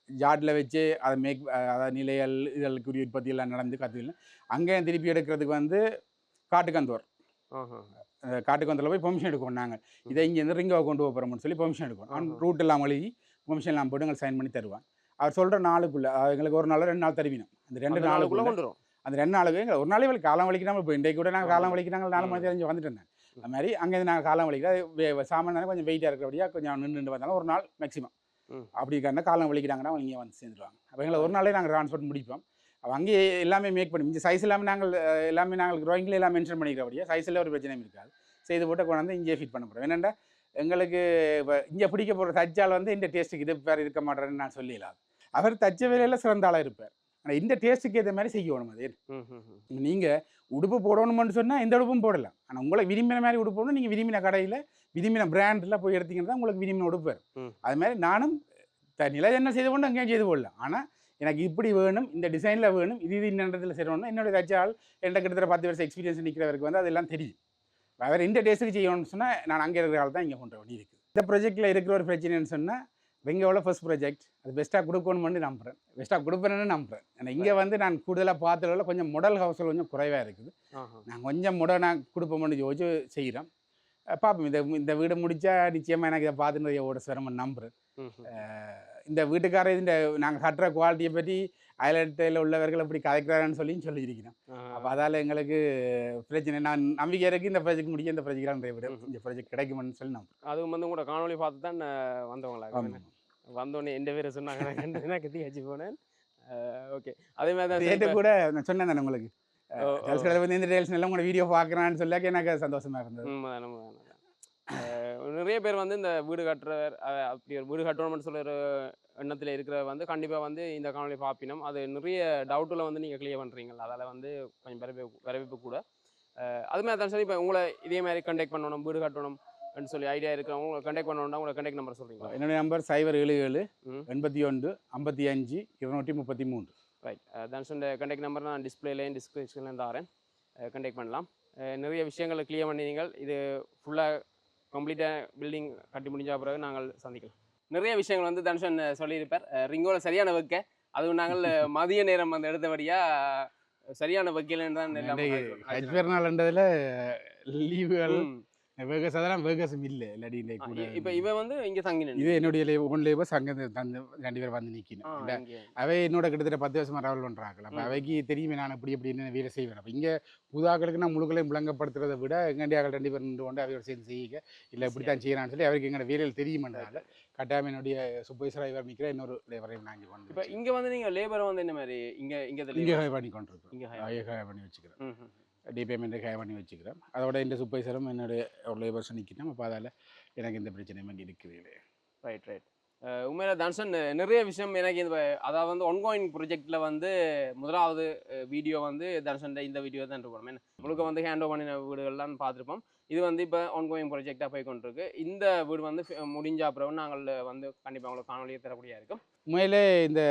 ஜாட்டில் வச்சு அதை அதாவது நிலைகள் இதழுக்குரிய உற்பத்தி எல்லாம் நடந்து கற்றுக்கலாம். அங்கேயும் திருப்பி எடுக்கிறதுக்கு வந்து காட்டுக்கந்தோர் காட்டுக்கந்தோரில் போய் பெர்மிஷன் எடுக்கணும். நாங்கள் இதை இங்கேருந்து ரிங்காக கொண்டு போகிறோம்னு சொல்லி பெர்மிஷன் எடுக்கணும். ரூட் எல்லாம் எழுதி பெர்மிஷன் எல்லாம் போட்டு எங்களுக்கு சைன் பண்ணி தருவான். அவர் சொல்கிற நாளுக்குள்ளே எங்களுக்கு ஒரு நாள் 2 நாள் தருவினோம். அந்த 2 நாளுக்குள்ளே வந்துடும். அந்த 2 நாளுக்கு எங்களுக்கு ஒரு நாளே வழி காலம் வலிக்கிறாமல் இப்போ இன்றைக்கு கூட நாங்கள் காலம் வலிக்கிறாங்க 4 மணி தெரிஞ்சு வந்துட்டு இருந்தேன். அது மாதிரி அங்கேருந்து நாங்கள் காலம் வலிக்கிறோம். சாமான் கொஞ்சம் வெயிட்டாக இருக்கிறபடியாக கொஞ்சம் நின்று வந்தாலும் ஒரு நாள் மேக்ஸிமம் அப்படி இருக்காங்க. காலம் வலிக்கிறாங்கன்னா அவங்க இங்கே வந்து சேர்ந்துருவாங்க. அப்போ எங்களை ஒரு நாளே நாங்கள் ட்ரான்ஸ்போர்ட் முடிப்போம். அப்போ அங்கேயே எல்லாமே மேக் பண்ணி இந்த சைஸ் எல்லாமே நாங்கள் ட்ராயிங்கில் எல்லாம் மென்ஷன் பண்ணிக்கிறபடியா சைஸில் ஒரு பிரச்சனையும் இருக்காது. செய்து போட்டு கொண்டாந்து இங்கே ஃபிட் பண்ண போகிறோம். என்னென்னா எங்களுக்கு இப்போ இங்கே பிடிக்க போகிற தச்சால் வந்து இந்த டேஸ்ட்டுக்கு இது பேர் இருக்க மாட்டேன்னு நான் சொல்லிடலாம். அவர் தச்ச வேலையில் சிறந்த ஆளாக இருப்பார். ஆனால் இந்த டேஸ்ட்டுக்கு ஏற்ற மாதிரி செய்யணும். அது நீங்கள் உடுப்பு போடணும்னு சொன்னால் எந்த உடுப்பும் போடலாம். ஆனால் உங்களை விரும்பின மாதிரி உடுப்பு போடணும். நீங்கள் விரும்பின கடையில் விரும்பின பிராண்டில் போய் எடுத்தீங்கன்னா உங்களுக்கு விரும்பின உடுப்பார். அது மாதிரி நானும் நிலை என்ன செய்து கொண்டு அங்கேயும் செய்து போடலாம். ஆனால் எனக்கு இப்படி வேணும், இந்த டிசைனில் வேணும், இது இன்னத்தில் செய்யணும்னா என்னுடைய தச்சால் என்கிட்ட கிட்டத்தட்ட 10 வருஷம் எக்ஸ்பீரியன்ஸ் நிற்கிறவருக்கு வந்து அதெல்லாம் தெரியும். அவர் இந்த டேஸ்ட்டுக்கு செய்யணும்னு சொன்னால் நான் அங்கே இருக்கிற ஆள் தான் இங்கே கொண்டு வேண்டி இருக்குது. இந்த ப்ராஜெக்டில் இருக்கிற ஒரு பிரச்சனைன்னு சொன்னால் ரிங்கோட ஃபர்ஸ்ட் ப்ராஜெக்ட் அது பெஸ்ட்டாக கொடுக்கணும்னு நம்புகிறேன், பெஸ்ட்டாக கொடுப்பேன்னு நம்புகிறேன். ஏன்னா இங்கே வந்து நான் கூடுதலாக பார்த்ததில் கொஞ்சம் முடல் ஹவுஸில் கொஞ்சம் குறைவாக இருக்குது. நான் கொஞ்சம் நான் கொடுப்போம்னு யோசிச்சு செய்கிறோம். பார்ப்போம். இந்த வீடு முடித்தா நிச்சயமாக எனக்கு இதை பார்த்துட்டு ஓட சிரமம் நம்புகிறேன். இந்த வீட்டுக்காரர் இந்த நாங்கள் கட்டுற குவாலிட்டியை பற்றி அயலட்டையில் உள்ளவர்கள் இப்படி கதைக்கிறாருன்னு சொல்லியிருக்கிறோம். அப்போ அதால் எங்களுக்கு பிரச்சனை, நான் நம்பிக்கை இருக்குது இந்த ப்ராஜெக்ட் முடிக்க இந்த ப்ராஜெக்டாக விட இந்த ப்ராஜெக்ட் கிடைக்குமென்னு சொல்லி நம்புறேன். அதுவும் வந்து கூட காணொலி பார்த்து தான் வந்தவங்களா வந்தோடனே எந்த பேரை சொன்னாங்க நான் கத்தி வச்சு போனேன். ஓகே, அதே மாதிரி தான் ரேட்டு கூட நான் சொன்னேன் தானே உங்களுக்கு, வந்து இந்த டேல்ஸ் எல்லாம் உங்களோட வீடியோ பார்க்குறான்னு சொல்லாக்க எனக்கு சந்தோஷமாக இருந்தது. நிறைய பேர் வந்து இந்த வீடு கட்டுறவர் அப்படி ஒரு வீடு கட்டணும்னு சொல்கிற எண்ணத்தில் இருக்கிற வந்து கண்டிப்பாக வந்து இந்த காணொலி பார்ப்பினோம். அது நிறைய டவுட்டில் வந்து நீங்கள் கிளியர் பண்ணுறீங்களா, அதால் வந்து கொஞ்சம் வரவேற்பு கூட. அது மாதிரி தான் சரி. இப்போ உங்களை இதே மாதிரி கண்டெக்ட் பண்ணணும், வீடு கட்டணும் சொல்லி ஐடியா இருக்கிறவங்க உங்களை கண்டெக்ட் பண்ணணும்னா உங்களை கண்டெக்ட் நம்பர் சொல்கிறீங்களா? என்னுடைய நம்பர் 077 81 55 233. ரைட், தனுஷோட கண்டெக்ட் நம்பர் நான் டிஸ்பிளேலையும் டிஸ்கிரிப்ஷன்லையும் தரேன், கண்டெக்ட் பண்ணலாம். நிறைய விஷயங்களை கிளியர் பண்ணினீங்கள். இது ஃபுல்லாக கம்ப்ளீட்டாக பில்டிங் கட்டி முடிஞ்ச பிறகு நாங்கள் சந்திக்கலாம். நிறைய விஷயங்கள் வந்து தனுஷன் சொல்லியிருப்பார். ரிங்கோட சரியான வைக்க, அதுவும் நாங்கள் மதிய நேரம் வந்து எடுத்தபடியாக சரியான வைக்கலன்னு தான் நாள்ன்றதுல லீவுகள் வேகஸ் அதெல்லாம் வேகஸும் இல்லை இல்லாடி கூட. இப்போ இவன் வந்து இங்கே தங்கினேன், இது என்னுடைய ஒன் லேபர்ஸ் அங்கே தந்து 2 பேர் வந்து நிற்கணும். அவை என்னோட கிட்டத்தட்ட 10 வருஷமாக ட்ராவல் பண்ணுறாங்க. அப்போ அவைக்கு தெரியுமே நான் இப்படி எப்படின்னு வேலை செய்வேன். அப்போ இங்கே புதாக்களுக்கு நான் முழுக்களையும் விளங்கப்படுத்துறதை விட எங்கண்டியாக 2 பேர் நின்று கொண்டு அவையோட சேர்ந்து செய்ய இல்லை இப்படி தான் செய்யறான்னு சொல்லி அவருக்கு எங்களோட வேலையில் தெரியுமென்றால கட்டாயம் என்னுடைய சூப்பர்வைசர் இவர் நிற்கிற இன்னொரு லேபரையும் வாங்கி கொண்டு. இப்போ இங்கே வந்து நீங்கள் லேபரை வந்து என்ன மாதிரி இங்கே ஹை பண்ணி கொண்டு இருக்கோம், இங்கே ஹை பண்ணி வச்சுக்கிறேன், டிபேமெண்ட்டு ஹை பண்ணி வச்சுக்கிறேன். அதோட இந்த சூப்பர்வைசரும் என்னுடைய ஒரு லேபர்ஸ் நிற்கிறேன். அப்போ அதால் எனக்கு இந்த பிரச்சனையுமே இருக்குது. Right right. உண்மையில தனுஷன் நிறைய விஷயம் எனக்கு இந்த அதாவது வந்து ஒன்கோயிங் ப்ரொஜெக்டில் வந்து முதலாவது வீடியோ வந்து தனுஷன் இந்த வீடியோ தான் இருக்கணும். முழுக்க வந்து ஹேண்ட் ஓவர் பண்ணின வீடுகள்லாம் பார்த்துருப்போம். இது வந்து இப்போ ஒன்கோயிங் ப்ரொஜெக்டாக போய் கொண்டிருக்கு. இந்த வீடு வந்து முடிஞ்ச அப்புறம் நாங்கள் வந்து கண்டிப்பாக உங்களுக்கு காணொலியை தரக்கூடிய இருக்கும். உண்மையிலே இந்த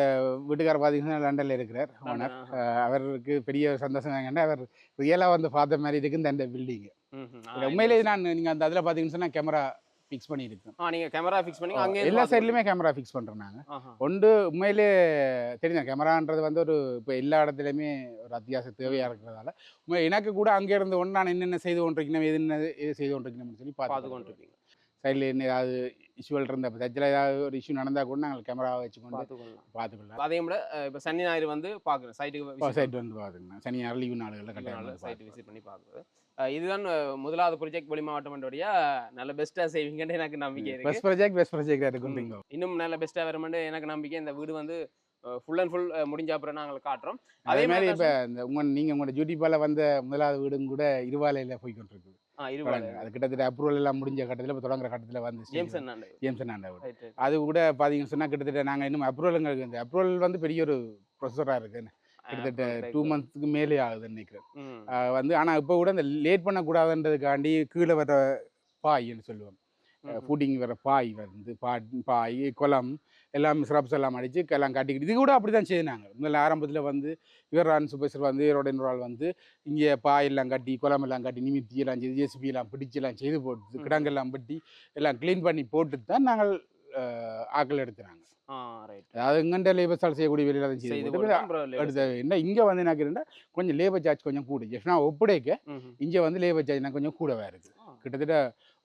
வீட்டுக்காரர் பார்த்தீங்கன்னா லண்டனில் இருக்கிறார் ஓனர். அவருக்கு பெரிய சந்தோஷம் என்னன்னா அவர் ரியலாக வந்து பார்த்த மாதிரி இருக்குது இந்த பில்டிங்கு. உண்மையிலே நீங்கள் அந்த அதில் பார்த்தீங்கன்னு சொன்னால் கேமரா ஃபிக்ஸ் பண்ணியிருக்கோம். நீங்கள் கேமரா ஃபிக்ஸ் பண்ணி அங்கே எல்லா சைட்லையுமே கேமரா ஃபிக்ஸ் பண்ணுறோம் நாங்கள். ஒன்று உண்மையிலே தெரியும் கேமரான்றது வந்து ஒரு இப்போ எல்லா இடத்துலையுமே ஒரு அத்தியாவசிய தேவையாக இருக்கிறதால உண்மை எனக்கு கூட அங்கே இருந்து ஒன்று நான் என்னென்ன செய்து கொண்டிருக்கணும் எது செய்து கொண்டிருக்கணும்னு சொல்லி பார்த்து கொண்டிருக்கீங்க. சைடில் என்ன ஏதாவது இஷ்யூவல் இருந்த சர்ச்சில் ஏதாவது ஒரு இஷ்யூ நடந்தால் கூட நாங்கள் கேமராவை வச்சுக்கொண்டு பார்த்துக்கலாம். அதே விட இப்போ சனி ஞாயிறு வந்து பார்க்குறேன், சைட்டு வந்து பார்த்துக்கலாம். சனி ஞாயிறு லீவு நாடுகளில் கட்டாயம் சைட்டு விசிட் பண்ணி பார்க்குறது. இதுதான் முதலாவது ப்ராஜெக்ட் வெளி மாவட்டம் நல்ல பெஸ்ட்டாக செய்வீங்கன்னு எனக்கு நம்பிக்கை இருக்குது. பெஸ்ட் ப்ராஜெக்ட் இருக்குங்க. இன்னும் நல்ல பெஸ்ட்டாக வருமென்று எனக்கு நம்பிக்கை. இந்த வீடு வந்து ஃபுல் அண்ட் ஃபுல் முடிஞ்ச அப்புறம் நாங்கள் காட்டுறோம். அதே மாதிரி இப்போ இந்த நீங்கள் உங்களோட ஜூட்டிப்பால் வந்த முதலாவது வீடும் கூட இருவாலையில் போய் கொண்டிருக்கு. அது கிட்டத்தட்ட அப்ரூவல் எல்லாம் முடிஞ்ச கட்டத்தில் இப்போ தொடங்குற கட்டத்தில் வந்து ஜேம்சன் வீடு அது கூட பார்த்தீங்கன்னு சொன்னால் கிட்டத்தட்ட நாங்கள் இன்னும் அப்ரூவலுங்களுக்கு இந்த அப்ரூவல் வந்து பெரிய ஒரு ப்ரொசஸராக இருக்குன்னு கிட்டத்தட்ட 2 months மேலே ஆகுதுன்னு நினைக்கிறேன் வந்து. ஆனால் இப்போ கூட இந்த லேட் பண்ணக்கூடாதுன்றதுக்காண்டி கீழே வர பாய்ன்னு சொல்லுவோம், ஃபுட்டிங் வர பாய் வந்து பாய் குளம் எல்லாம் சிரப்ஸ் எல்லாம் அடித்து எல்லாம் கட்டிக்கிட்டு இது கூட அப்படி தான் செய்யினாங்க. முதல்ல ஆரம்பத்தில் வந்து இவரான் சூப்பர்வைசர் வந்து இவரோட இன்னொரு வந்து இங்கே பாய் எல்லாம் கட்டி குளம் எல்லாம் கட்டி நிமித்தி எல்லாம் செய்து ஜேசிபி எல்லாம் பிடிச்செல்லாம் செய்து போட்டு கிடங்கெல்லாம் பட்டி எல்லாம் க்ளீன் பண்ணி போட்டு தான் நாங்கள் ஆக்கள் எடுத்துறாங்க. அதாவது இங்கண்ட லேபர் சால் செய்யக்கூடிய வேலையில் தான் செய்து எடுத்த என்ன இங்கே வந்து எனக்கு இருந்தால் கொஞ்சம் லேபர் சார்ஜ் கொஞ்சம் கூட ஜெஃப்னா ஒப்படைக்க இங்கே வந்து லேபர் சார்ஜ் கொஞ்சம் கூடவே இருக்குது. கிட்டத்தட்ட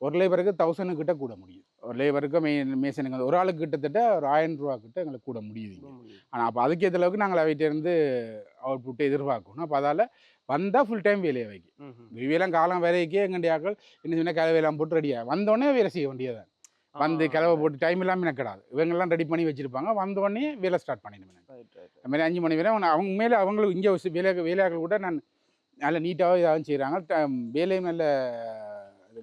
ஒரு லேபருக்கு 1000 கிட்ட கூட முடியுது. ஒரு லேபருக்கு மேசனுக்கு வந்து ஒரு ஆளுக்கு கிட்டத்தட்ட ஒரு 1000 ரூபா கிட்ட எங்களுக்கு கூட முடியுது. ஆனால் அப்போ அதுக்கேற்ற அளவுக்கு நாங்கள் அவைகிட்டேருந்து அவுட்புட்டை எதிர்பார்க்கணும். அப்போ அதால் வந்தால் ஃபுல் டைம் வேலையை வைக்கும். வேலையெல்லாம் காலம் வேலைக்கே எங்கள்டைய ஆக்கள் என்ன சொன்னால் கிளை வேலைலாம் போட்டு ரெடியாக வந்தோடனே வேலை செய்ய வேண்டியதான். வந்து கிளவை போட்டு டைம் இல்லாமல் எனக்கு கிடாது. இவங்கெல்லாம் ரெடி பண்ணி வச்சுருப்பாங்க, வந்தோடனே வேலை ஸ்டார்ட் பண்ணிடுவேன். அது மாதிரி 5 மணி வரை அவங்க மேலே அவங்களுக்கு இங்கே வேலையாக்கள் கூட நான் நல்ல நீட்டாக இதாகவும் செய்கிறாங்க. வேலையும் நல்ல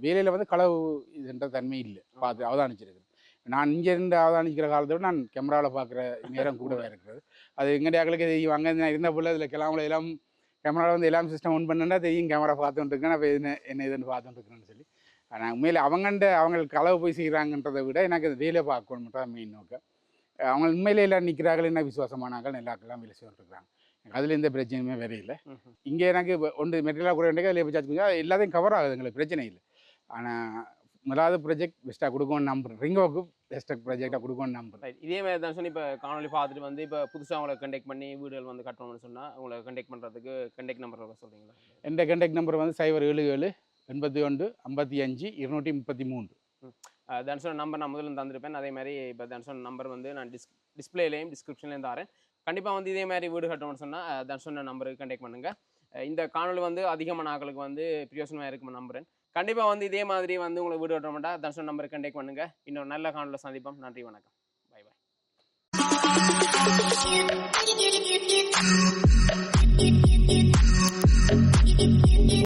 வேலையில் வந்து களவு இதுன்ற தன்மை இல்லை பார்த்து அவதானிச்சிருக்குது. நான் இங்கே இருந்து அவதானிக்கிற காலத்தை விட நான் கேமராவில் பார்க்குற நேரம் கூடவே இருக்கிறது. அது எங்களுடைய ஆக்களுக்கு தெரியும். அங்கே நான் இருந்த போல இதில் கிளம்புல எல்லாம் கேமராவில் வந்து எல்லாம் சிஸ்டம் ஒன் பண்ணுன்னா தெரியும், கேமரா பார்த்துட்டு இருக்கேன் அப்போ என்ன இதுன்னு பார்த்துட்டு இருக்கிறேன்னு சொல்லி. நான் உண்மையில் அவங்களுக்கு களவு போய் செய்கிறாங்கன்றதை விட எனக்கு வேலை பார்க்கணுன்ற மெயின் நோக்கம். அவங்க உண்மையிலே எல்லாம் நிற்கிறார்கள், என்ன விசுவாசமானாக்கள் எல்லாருக்கெல்லாம் வேலை செய்துருக்குறாங்க. அதில் எந்த பிரச்சனையுமே வேற இல்லை. இங்கே எனக்கு ஒன்று மெட்டீரியலாக கூட வேண்டிய லேபர் சார்ஜ் கொஞ்சம் எல்லாத்தையும் கவர் ஆகுது, எங்களுக்கு பிரச்சனை இல்லை. ஆனால் முதலாவது ப்ராஜெக்ட் பெஸ்ட்டாக கொடுக்கணும்னு நம்புறேன். ரிங்கோக்கு பெஸ்ட்டாக ப்ராஜெக்டாக கொடுக்கணும்னு நம்புறேன். ரைட். இதே மாதிரி தான் சொன்னி இப்போ காணொலி பார்த்துட்டு வந்து இப்போ புதுசாக உங்களை கண்டெக்ட் பண்ணி வீடுகள் வந்து கட்டணும்னு சொன்னால் உங்களை கண்டெக்ட் பண்ணுறதுக்கு கண்டெக்ட் நம்பர் சொல்கிறீங்களா? எந்த கண்டெக்ட் நம்பர் வந்து 077 81 55 233. தன்சோன் நம்பர் நான் முதல்ல தந்திருப்பேன். அதே மாதிரி இப்போ தன்சோன் நம்பர் வந்து நான் டிஸ்பிளேலையும் டிஸ்கிரிப்ஷன்லேயும் தரேன். கண்டிப்பாக வந்து இதே மாதிரி வீடு கட்டணும்னு சொன்னால் தன்சோன் நம்பருக்கு கண்டெக்ட் பண்ணுங்கள். இந்த காணொலி வந்து அதிகமான ஆட்களுக்கு வந்து பிரயோசனமாக இருக்கும்னு நம்புறேன். கண்டிப்பாக வந்து இதே மாதிரி வந்து உங்களுக்கு வீடு கட்ட மாட்டா தன்சோன் நம்பருக்கு கண்டெக்ட் பண்ணுங்கள். இன்னொரு நல்ல காணொலியில் சந்திப்போம். நன்றி, வணக்கம். Bye bye.